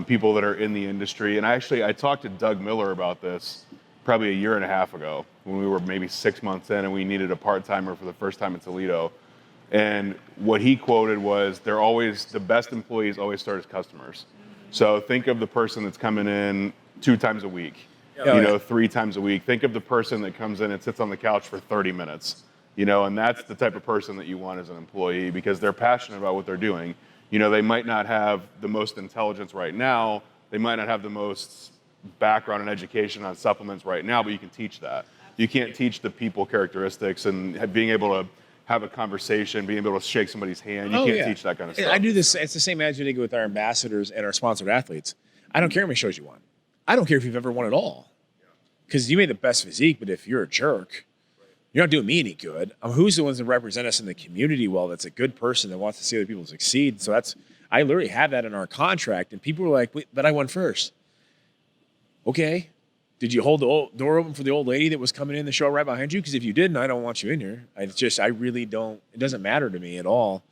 people that are in the industry. And I talked to Doug Miller about this probably a year and a half ago when we were maybe 6 months in and we needed a part-timer for the first time in Toledo. And what he quoted was, the best employees always start as customers. So think of the person that's coming in 2 times a week, 3 times a week. Think of the person that comes in and sits on the couch for 30 minutes, and that's the type of person that you want as an employee, because they're passionate about what they're doing. They might not have the most intelligence right now. They might not have the most background and education on supplements right now, but you can teach that. You can't teach the people characteristics and being able to have a conversation, being able to shake somebody's hand. You can't teach that kind of stuff. I do this. It's the same attitude I do with our ambassadors and our sponsored athletes. I don't care how many shows you won. I don't care if you've ever won at all. Because you made the best physique, but if you're a jerk, you're not doing me any good. Who's the ones that represent us in the community well, that's a good person that wants to see other people succeed? So I literally have that in our contract. And people were like, wait, but I won first. Okay. Did you hold the door open for the old lady that was coming in the show right behind you? Because if you didn't, I don't want you in here. I really don't. It doesn't matter to me at all.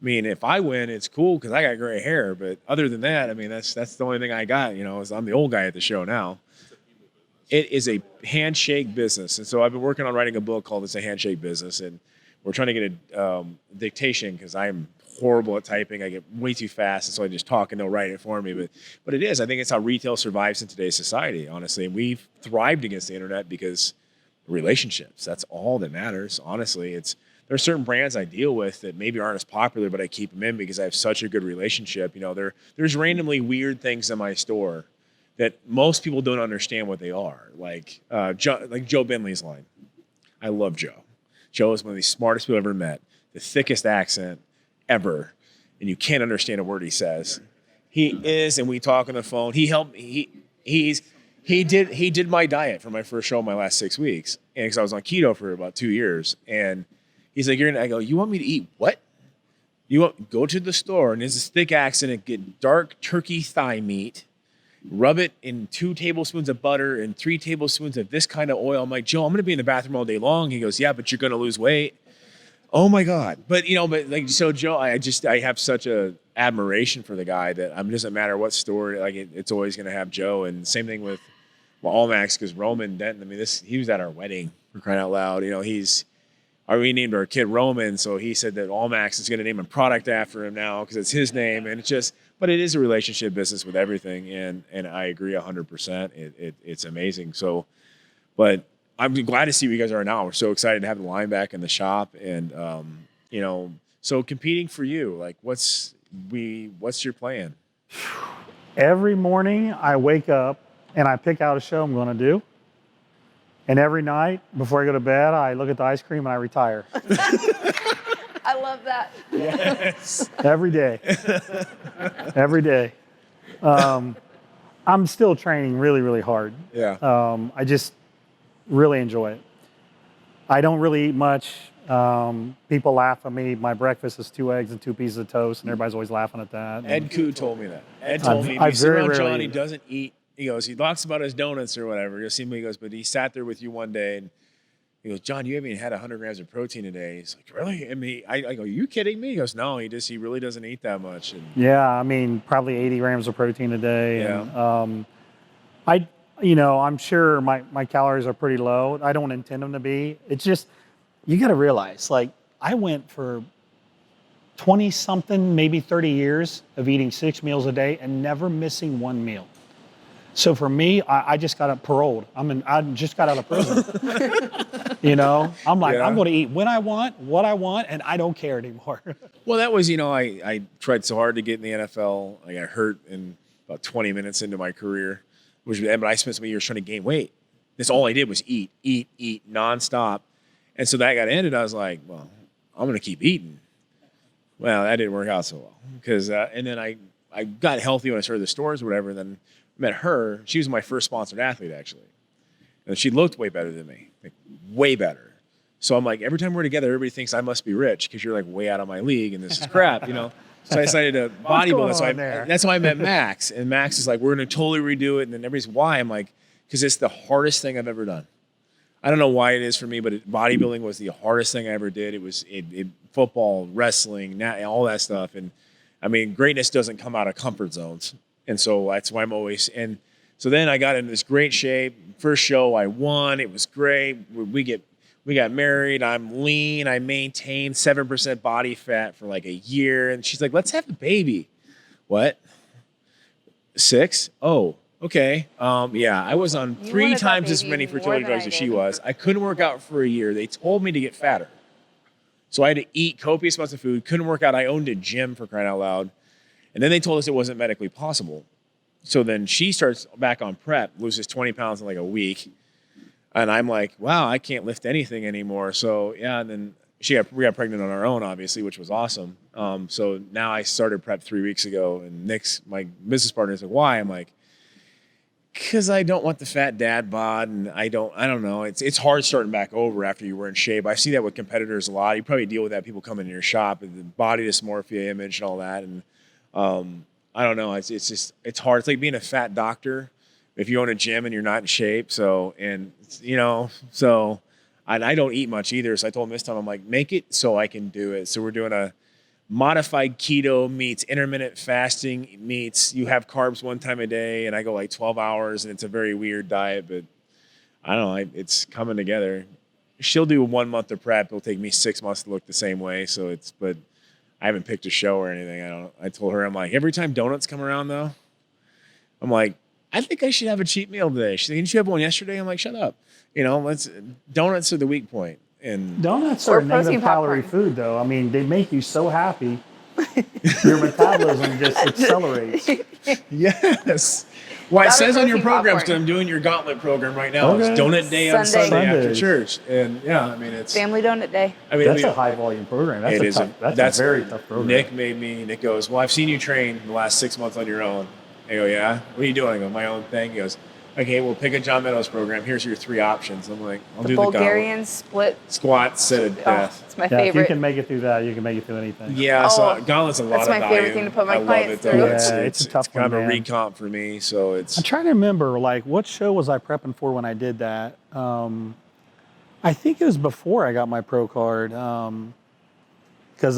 I mean, if I win, it's cool because I got gray hair. But other than that, I mean, that's the only thing I got. Is I'm the old guy at the show now. It is a handshake business, and so I've been working on writing a book called "It's a Handshake Business," and we're trying to get a dictation because I'm horrible at typing. I get way too fast, and so I just talk and they'll write it for me. But it is. I think it's how retail survives in today's society, honestly. And we've thrived against the internet because relationships. That's all that matters, honestly. There are certain brands I deal with that maybe aren't as popular, but I keep them in because I have such a good relationship. There's randomly weird things in my store that most people don't understand what they are. Like Joe Bentley's line. I love Joe. Joe is one of the smartest people I've ever met. The thickest accent ever, and you can't understand a word he says. He is, and we talk on the phone. He helped me. He did my diet for my first show in my last 6 weeks, and because I was on keto for about 2 years, and he's like, I go, you want me to eat what? Go to the store, and there's this thick accent and get dark turkey thigh meat, rub it in 2 tablespoons of butter and 3 tablespoons of this kind of oil. I'm like, Joe, I'm going to be in the bathroom all day long. He goes, yeah, but you're going to lose weight. Oh my God. But so Joe, I have such a admiration for the guy that it doesn't matter what store, it's always going to have Joe. And same thing with Allmax, because Roman Denton, he was at our wedding, for crying out loud. We named our kid Roman. So he said that Allmax is going to name a product after him now because it's his name. And but it is a relationship business with everything. And I agree 100%. It's amazing. So, but I'm glad to see where you guys are now. We're so excited to have the line back in the shop, and so competing for you, like what's your plan? Every morning I wake up and I pick out a show I'm going to do, and every night before I go to bed I look at the ice cream and I retire. I love that. Yes. Every day. Every day. I'm still training really, really hard. Yeah. I just really enjoy it. I don't really eat much. People laugh at me. My breakfast is 2 eggs and 2 pieces of toast, and everybody's always laughing at that. Ed Koo told me that. Ed told me if you sit around John, he doesn't eat. He goes, he talks about his donuts or whatever. You'll see him. He goes, but he sat there with you one day, and he goes, John, you haven't even had 100 grams of protein a day. He's like, really? I go, are you kidding me? He goes, no, he really doesn't eat that much. And yeah, probably 80 grams of protein a day. Yeah. And, I'm sure my calories are pretty low. I don't intend them to be. It's just, you got to realize, like, I went for 20 something, maybe 30 years of eating 6 meals a day and never missing one meal. So for me, I just got paroled. I just got out of prison. I'm like, Yeah. I'm going to eat when I want, what I want, and I don't care anymore. Well, that was, I tried so hard to get in the NFL. I got hurt in about 20 minutes into my career, but I spent so many years trying to gain weight. That's all I did was eat nonstop. And so that got ended. I was like, well, I'm going to keep eating. Well, that didn't work out so well because, and then I got healthy when I started the stores or whatever. And then met her. She was my first sponsored athlete, actually. And she looked way better than me, like way better. So I'm like, every time we're together, everybody thinks I must be rich because you're like way out of my league and this is crap, So I decided to bodybuild. So that's why I met Max. And Max is like, we're going to totally redo it. And then everybody's, why? I'm like, because it's the hardest thing I've ever done. I don't know why it is for me, but bodybuilding was the hardest thing I ever did. It was football, wrestling, all that stuff. And I mean, greatness doesn't come out of comfort zones. And so that's why I'm always, and so then I got into this great shape. First show I won. It was great. We got married. I'm lean. I maintained 7% body fat for like a year. And she's like, let's have a baby. What? 6? Oh, okay. Yeah, I was on You 3 wanted that times as baby many more fertility than drugs I as she did. was. I couldn't work out for a year. They told me to get fatter. So I had to eat copious amounts of food. Couldn't work out. I owned a gym, for crying out loud. And then they told us it wasn't medically possible. So then she starts back on prep, loses 20 pounds in like a week. And I'm like, wow, I can't lift anything anymore. So yeah, and then we got pregnant on our own, obviously, which was awesome. So now I started prep 3 weeks ago. And Nick's, my business partner, is like, why? I'm like, because I don't want the fat dad bod. And I don't know. It's hard starting back over after you were in shape. I see that with competitors a lot. You probably deal with that. People come into your shop and the body dysmorphia image and all that. And I don't know. It's just, it's hard. It's like being a fat doctor if you own a gym and you're not in shape. So, and I don't eat much either. So I told him this time, I'm like, make it so I can do it. So we're doing a modified keto meets intermittent fasting meets. You have carbs one time a day and I go like 12 hours and it's a very weird diet, but I don't know. It's coming together. She'll do 1 month of prep. It'll take me 6 months to look the same way. So but I haven't picked a show or anything. I told her, I'm like, every time donuts come around though, I'm like, I think I should have a cheat meal today. She's like, didn't you have one yesterday? I'm like, shut up. Donuts are the weak point. And Donuts Or are negative protein calorie popcorn. food, though. I mean, they make you so happy. Your metabolism just accelerates. yes. Well, it Not a says on your protein programs, because popcorn. I'm doing your gauntlet program right now. Okay. It's donut day on Sunday. Sunday after Sundays. church. And yeah, I mean, it's, Family donut day. I mean, That's a high volume program. That's a very tough program. Nick goes, well, I've seen you train the last 6 months on your own. I go, yeah? What are you doing? I go, my own thing. He goes, okay, well, pick a John Meadows program. Here's your 3 options. I'm like, I'll do the Bulgarian split. squat, set of Oh, death. it's my Yeah, if you favorite. can make it through that, you can make it through anything. Yeah, so Oh, gauntlet's a lot that's of my value. favorite thing to put my I love clients it, though. through. Yeah, it's a tough kind one, of a man. recomp for me, so it's... I'm trying to remember, like, what show was I prepping for when I did that? I think it was before I got my pro card. Because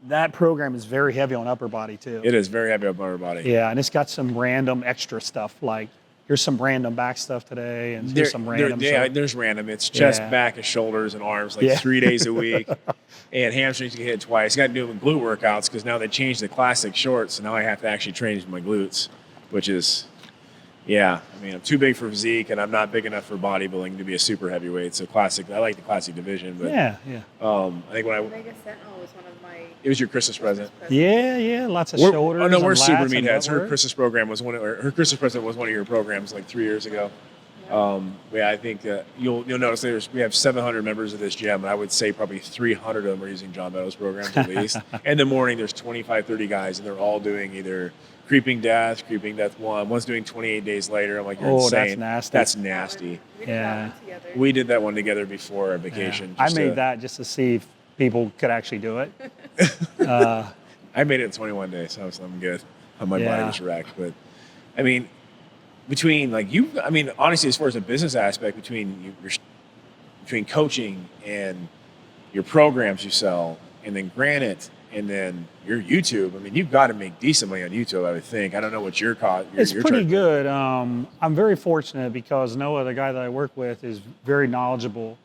that program is very heavy on upper body, too. It is very heavy up on our body. Yeah, and it's got some random extra stuff, like here's some random back stuff today, and here's some random. There's random. It's chest, Yeah. back, and shoulders and arms, like Yeah. 3 days a week. And hamstrings you can hit twice. You got to do it with glute workouts because now they changed the classic shorts, so now I have to actually train my glutes, which is, yeah. I mean, I'm too big for physique, and I'm not big enough for bodybuilding to be a super heavyweight. So classic. I like the classic division, but Yeah. I think Vegas Sentinel was one of my. it was your Christmas present. Yeah, lots of We're- shoulders. Oh no, and we're super lats and meatheads. Her butt work. Christmas program was her Christmas present was one of your programs like 3 years ago. Yeah, I think you'll notice we have 700 members of this gym, and I would say probably 300 of them are using John Meadows programs at least. In the morning, there's 25, 30 guys, and they're all doing either Creeping Death 1. One's doing 28 days later. I'm like, you're Oh, insane. that's nasty. That's nasty. We did Yeah. that one together. We did that one together before our Yeah. vacation. I just made to- that just to see if people could actually do it. I made it in 21 days, so I'm good. My body Yeah. was wrecked. But, I mean, honestly, as far as the business aspect, between coaching and your programs you sell, and then Granite and then your YouTube. I mean, you've got to make decent money on YouTube, I would think. I don't know what your cost. It's pretty good. I'm very fortunate because Noah, the guy that I work with, is very knowledgeable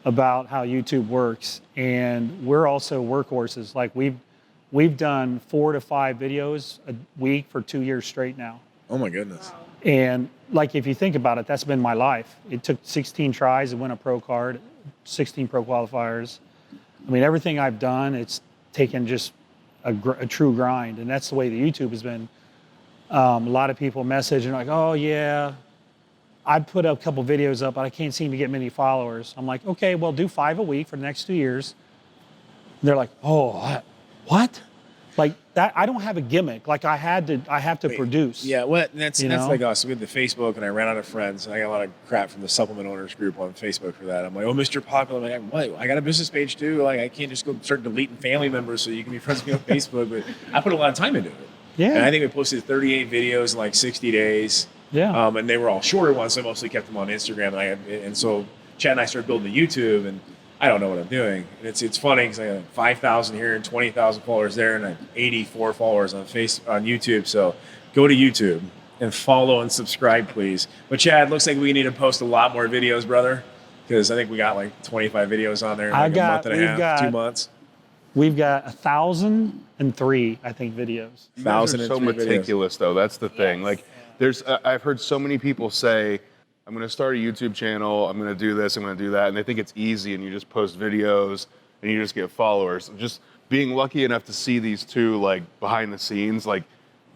about how YouTube works, and we're also workhorses. Like we've done 4 to 5 videos a week for 2 years straight now. Oh my goodness. And like, if you think about it, that's been my life. It took 16 tries to win a pro card, 16 pro qualifiers. I mean, everything I've done, it's taken just a true grind. And that's the way the YouTube has been. A lot of people message and like, oh yeah, I put a couple videos up, but I can't seem to get many followers. I'm like, okay, well, do 5 a week for the next 2 years. And they're like, oh, what? Like that, I don't have a gimmick. Like I have to produce. Yeah, well, that's know? like us. We had the Facebook, and I ran out of friends. And I got a lot of crap from the supplement owners group on Facebook for that. I'm like, oh, Mr. Popular. I'm like, what? I got a business page too. Like, I can't just go start deleting family members so you can be friends with me on Facebook. But I put a lot of time into it. Yeah. And I think we posted 38 videos in like 60 days. Yeah. And they were all shorter ones, so I mostly kept them on Instagram. And so Chad and I started building the YouTube, and I don't know what I'm doing. And it's funny because I have 5,000 here and 20,000 followers there, and I have 84 followers on YouTube. So go to YouTube and follow and subscribe, please. But Chad, looks like we need to post a lot more videos, brother, because I think we got like 25 videos on there in like a month and a half, 2 months. We've got 1,003, I think, videos. You guys are so meticulous, though. That's the thing. Like, I've heard so many people say, I'm going to start a YouTube channel, I'm going to do this, I'm going to do that, and they think it's easy, and you just post videos, and you just get followers. Just being lucky enough to see these two, like, behind the scenes, like,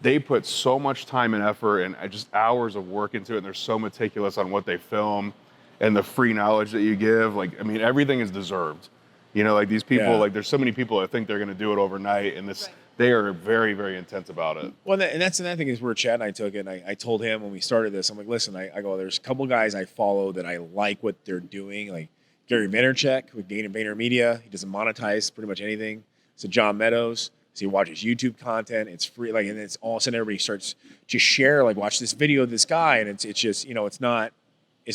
they put so much time and effort and just hours of work into it, and they're so meticulous on what they film and the free knowledge that you give. Like, I mean, everything is deserved. You know, like, these people, like, there's so many people that think they're going to do it overnight, and this... Right. They are very, very intense about it. Well, and that's another thing is where Chad and I took it. And I told him when we started this, I'm like, listen, I go, there's a couple guys I follow that I like what they're doing. Like Gary Vaynerchuk with VaynerMedia. He doesn't monetize pretty much anything. So John Meadows. So he watches YouTube content. It's free. Like, and it's all of a sudden everybody starts to share, like, watch this video of this guy. And it's just, you know, it's not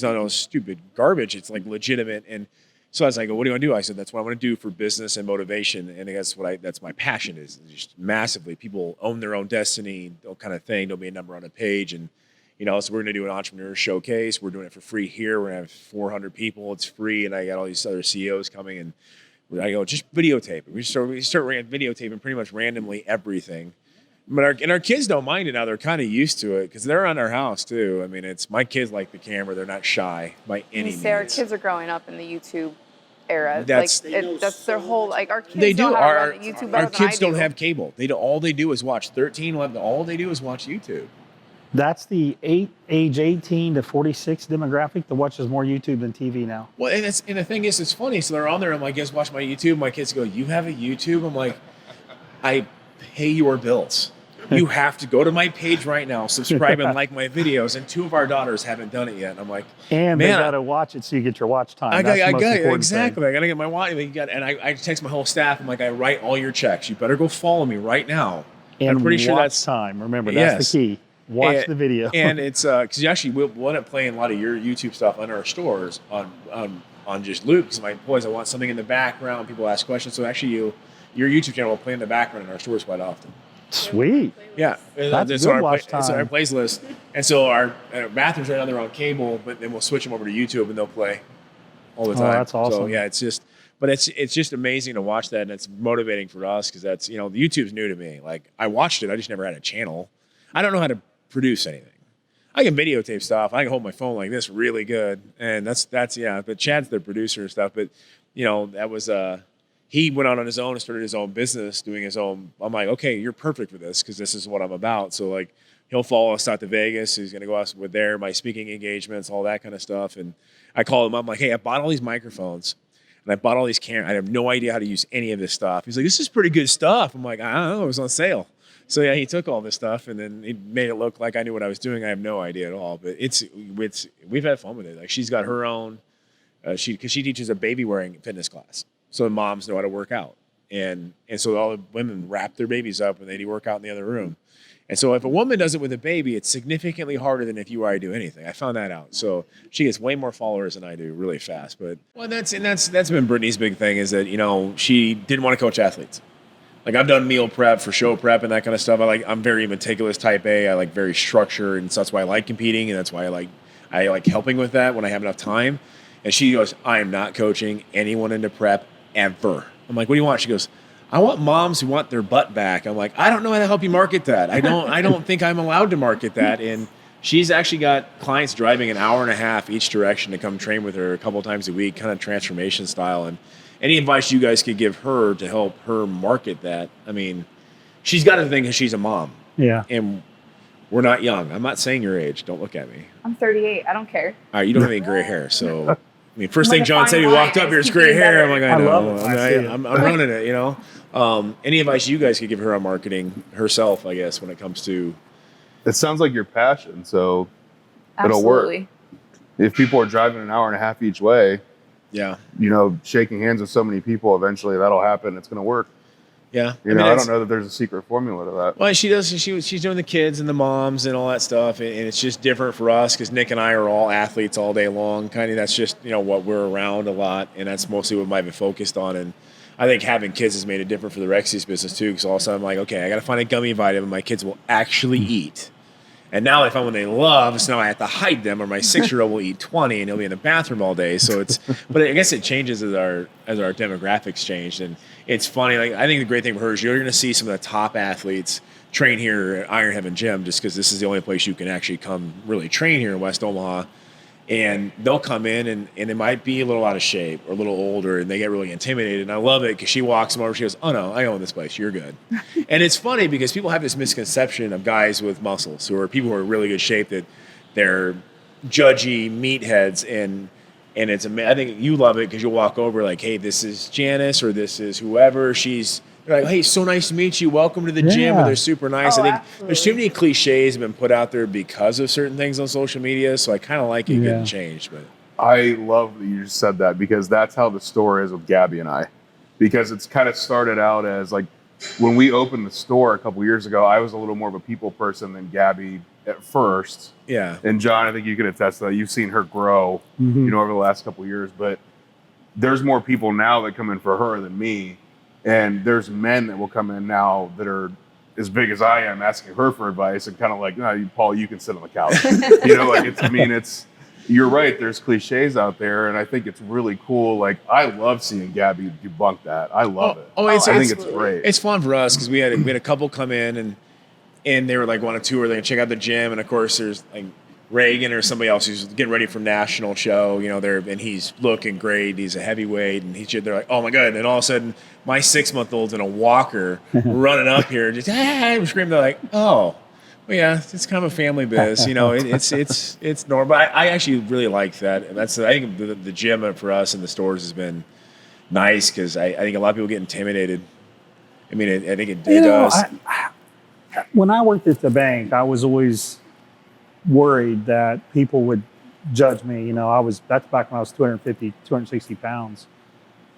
no stupid garbage. It's like legitimate. And so I was like, what do you want to do? I said, that's what I want to do for business and motivation. And that's my passion is just massively. People own their own destiny, kind of thing. Don't be a number on a page. And, you know, so we're going to do an entrepreneur showcase. We're doing it for free here. We're going to have 400 people. It's free. And I got all these other CEOs coming. And I go, just videotape it. We start videotaping pretty much randomly everything. But our kids don't mind it now. They're kind of used to it because they're around our house too. I mean, my kids like the camera. They're not shy by any means. Our kids are growing up in the YouTube era. That's their whole, like, our kids they do. know how to run the YouTube better our kids than I don't have cable. All they do is watch 13, 11. All they do is watch YouTube. That's the age 18 to 46 demographic that watches more YouTube than TV now. Well, and the thing is, it's funny. So they're on there. I'm like, guys, watch my YouTube. My kids go, you have a YouTube? I'm like, I pay your bills. You have to go to my page right now, subscribe and like my videos. And 2 of our daughters haven't done it yet. I'm like, and they got to watch it so you get your watch time. I got exactly. Thing. I got to get my watch. And I text my whole staff. I'm like, I write all your checks. You better go follow me right now. And I'm pretty sure that's time. Remember, that's the key. Watch the video. And it's because you actually will end up playing a lot of your YouTube stuff under our stores on just loop. Because my employees, I want something in the background. People ask questions. So actually, your YouTube channel will play in the background in our stores quite often. Sweet. Yeah. That's good watch time. It's on our plays list. And so our bathrooms right now, they're on cable, but then we'll switch them over to YouTube and they'll play all the time. Oh, that's awesome. So, yeah, it's just amazing to watch that. And it's motivating for us because that's, the YouTube's new to me. Like, I watched it. I just never had a channel. I don't know how to produce anything. I can videotape stuff. I can hold my phone like this really good. And that's but Chad's the producer and stuff. But, that was, he went out on his own and started his own business, doing his own. I'm like, okay, you're perfect for this because this is what I'm about. So, like, he'll follow us out to Vegas. He's going to go out with my speaking engagements, all that kind of stuff. And I call him up. I'm like, hey, I bought all these microphones and I bought all these cameras. I have no idea how to use any of this stuff. He's like, this is pretty good stuff. I'm like, I don't know. It was on sale. So, yeah, he took all this stuff and then he made it look like I knew what I was doing. I have no idea at all. But we've had fun with it. Like, she's got her own, because she teaches a baby wearing fitness class. So moms know how to work out. And so all the women wrap their babies up and they work out in the other room. And so if a woman does it with a baby, it's significantly harder than if you or I do anything. I found that out. So she gets way more followers than I do really fast. But that's been Brittany's big thing is that, she didn't want to coach athletes. like I've done meal prep for show prep and that kind of stuff. I'm very meticulous type A. I like very structured, and so that's why I like competing, and that's why I like helping with that when I have enough time. And she goes, I am not coaching anyone into prep ever. I'm like, what do you want? She goes, I want moms who want their butt back. I'm like, I don't know how to help you market that. I don't think I'm allowed to market that. And she's actually got clients driving an hour and a half each direction to come train with her a couple of times a week, kind of transformation style. And any advice you guys could give her to help her market that? I mean, she's got to think she's a mom. Yeah. And we're not young. I'm not saying your age. Don't look at me. I'm 38. I don't care. All right, you don't have any gray hair, so I mean, first I'm thing like a John fine said, he wine. walked up here, it's gray hair. I'm like, I know. love it. I see it. I'm running it, you know. Any advice you guys could give her on marketing herself, I guess, when it comes to? It sounds like your passion, so it'll work. Absolutely. If people are driving an hour and a half each way, Yeah, you know, shaking hands with so many people, eventually that'll happen. It's going to work. yeah. You know, I don't know that there's a secret formula to that. Well, she does. She's doing the kids and the moms and all that stuff, and it's just different for us because Nick and I are all athletes all day long. Kind of, that's just what we're around a lot, and that's mostly what I've been focused on. And I think having kids has made it different for the Rexius business too, because all of a sudden I'm like, okay, I got to find a gummy vitamin my kids will actually eat. And now I find when they love, so now I have to hide them, or my 6-year-old will eat 20 and he'll be in the bathroom all day. So it's, but I guess it changes as our demographics changed. And it's funny. Like, I think the great thing for her is you're going to see some of the top athletes train here at Iron Heaven Gym, just because this is the only place you can actually come really train here in West Omaha. And they'll come in and they might be a little out of shape or a little older, and they get really intimidated. And I love it because she walks them over. She goes, oh, no, I own this place. You're good. And it's funny because people have this misconception of guys with muscles or people who are in really good shape that they're judgy meatheads. And it's I think you love it because you'll walk over like, hey, this is Janice or this is whoever. They're like, hey, so nice to meet you. Welcome to the gym. And they're super nice. Oh, I think absolutely. there's too many cliches have been put out there because of certain things on social media. So I kind of like it getting changed. But I love that you just said that, because that's how the store is with Gabby and I. Because it's kind of started out as like when we opened the store a couple years ago, I was a little more of a people person than Gabby at first. yeah, And John, I think you can attest to that. You've seen her grow, over the last couple of years. But there's more people now that come in for her than me. And there's men that will come in now that are as big as I am asking her for advice and kind of like, no, Paul, you can sit on the couch. You're right. There's cliches out there. And I think it's really cool. Like, I love seeing Gabby debunk that. I love it. Oh, I think it's absolutely. great. it's fun for us because we had a couple come in and they were like want to tour. They check out the gym, and of course there's like Reagan or somebody else who's getting ready for national show. And he's looking great. He's a heavyweight, and they're like, oh my god! And then all of a sudden, my 6-month-old's in a walker running up here, just screaming. They're like, oh. Well, yeah, it's kind of a family biz, it's normal. But I actually really like that. And I think the gym for us and the stores has been nice because I think a lot of people get intimidated. I mean, I think it does. When I worked at the bank, I was always worried that people would judge me. That's back when I was 250, 260 pounds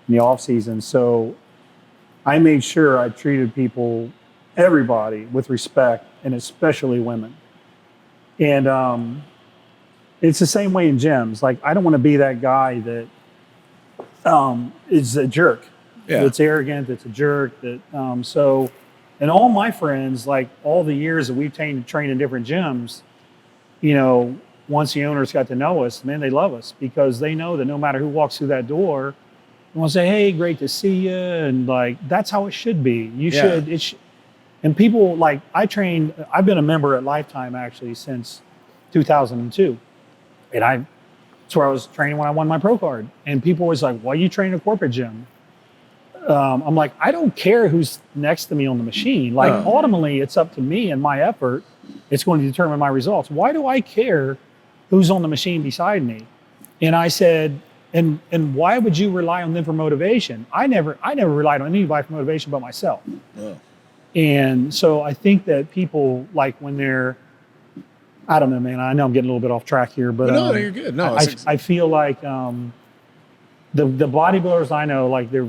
in the off season. So I made sure I treated everybody with respect, and especially women. And it's the same way in gyms. Like, I don't want to be that guy that is a jerk. Yeah. That's arrogant, that's a jerk. And all my friends, like all the years that we've trained in different gyms, once the owners got to know us, man, they love us because they know that no matter who walks through that door, they want to say, hey, great to see you. And like, that's how it should be. And people, like, I've been a member at Lifetime actually since 2002. And that's where I was training when I won my pro card. And people was like, why are you training a corporate gym? I'm like, I don't care who's next to me on the machine. Like, ultimately, it's up to me and my effort. It's going to determine my results. Why do I care who's on the machine beside me? And I said, and why would you rely on them for motivation? I never relied on anybody for motivation but myself. Yeah. And so I think that people, like, when they're, I don't know, man, I know I'm getting a little bit off track here, but no, you're good. No, I feel like the bodybuilders I know, like, they're,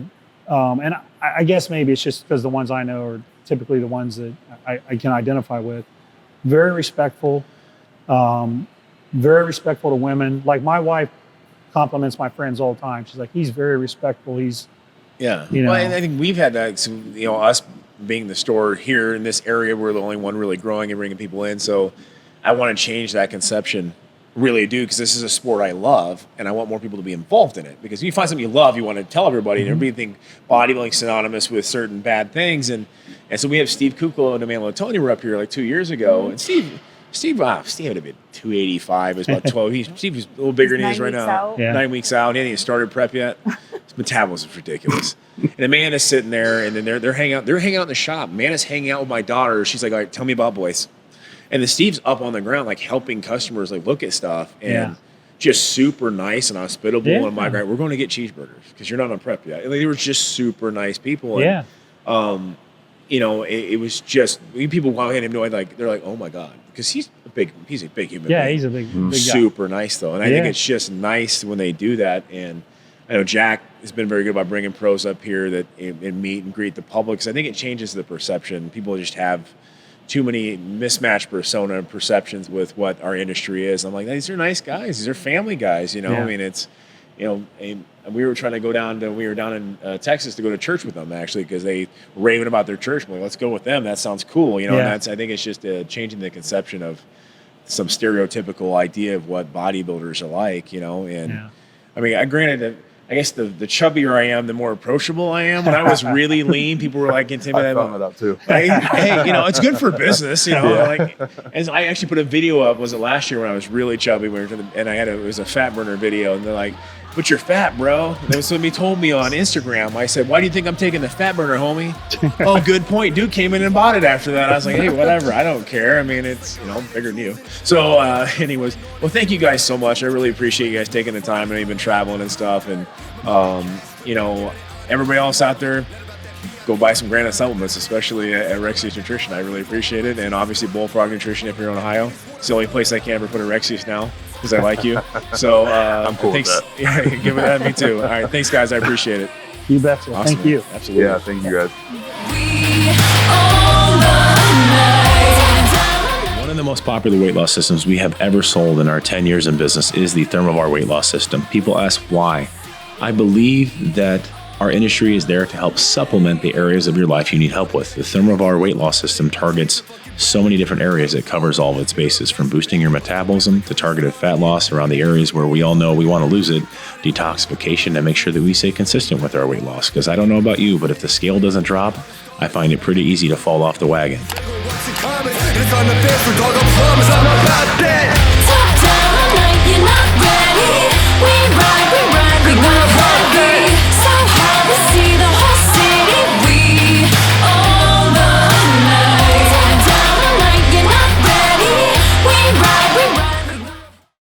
and I guess maybe it's just because the ones I know are typically the ones that I can identify with. Very respectful to women. Like, my wife compliments my friends all the time. She's like, he's very respectful. He's, yeah. Well, and I think we've had that. So, us being the store here in this area, we're the only one really growing and bringing people in. So I want to change that conception. Really do, because this is a sport I love, and I want more people to be involved in it. Because if you find something you love, you want to tell everybody, and everybody think bodybuilding synonymous with certain bad things. And so we have Steve Kuklo and Emmanuel Tony were up here like 2 years ago, and Steve had been 285. It was about 12. Steve was a little bigger than he is right now. Yeah. 9 weeks out. He hadn't even started prep yet. His metabolism is ridiculous. And Amanda's sitting there, and then they're hanging out. They're hanging out in the shop. Amanda's hanging out with my daughter. She's like, all right, tell me about boys. And then Steve's up on the ground, like helping customers like look at stuff, and just super nice and hospitable. Yeah. And I'm like, all right, we're going to get cheeseburgers because you're not on prep yet. And they were just super nice people. And, Yeah. you know, it was just people walk in and know, like they're like, oh my god, because he's a big human. Yeah, being. he's a big guy. Super nice though, and I think it's just nice when they do that. And I know Jack has been very good about bringing pros up here that and meet and greet the public, because I think it changes the perception. People just have too many mismatched persona and perceptions with what our industry is. I'm like, these are nice guys. These are family guys. You know, I mean, it's, you know, and we were trying to go down to, we were down in Texas to go to church with them actually, because they were raving about their church. I'm like, let's go with them. That sounds cool. You know, and I think it's just changing the conception of some stereotypical idea of what bodybuilders are like, you know, and I mean, granted, I guess the chubbier I am, the more approachable I am. When I was really lean, people were like intimidated. I found that out too. Hey, you know, it's good for business, you know. Like, and I actually put a video up. Was it last year when I was really chubby? And I had it was a fat burner video, and they're like, "But you're fat, bro." And that was somebody told me on Instagram. I said, "Why do you think I'm taking the fat burner, homie?" Oh, good point. Dude came in and bought it after that. I was like, "Hey, whatever. I don't care. I mean, it's, you know, I'm bigger than you." So, anyways, well, thank you guys so much. I really appreciate you guys taking the time. I know you've been traveling and stuff, and you know, everybody else out there, go buy some Granite supplements, especially at Rexius Nutrition. I really appreciate it. And obviously Bullfrog Nutrition if you're in Ohio. It's the only place I can ever put a Rexius now because I like you. So I'm cool thanks. with that. Yeah, give it that. Me too. All right. Thanks, guys. I appreciate it. You betcha. Awesome, Thank you. man. Absolutely. Yeah, thank you guys. One of the most popular weight loss systems we have ever sold in our 10 years in business is the Thermovar weight loss system. People ask why. I believe that our industry is there to help supplement the areas of your life you need help with. The Thermovar weight loss system targets so many different areas. It covers all of its bases, from boosting your metabolism to targeted fat loss around the areas where we all know we want to lose it, detoxification to make sure that we stay consistent with our weight loss. Because I don't know about you, but if the scale doesn't drop, I find it pretty easy to fall off the wagon. What's in common? It's on the face for dog.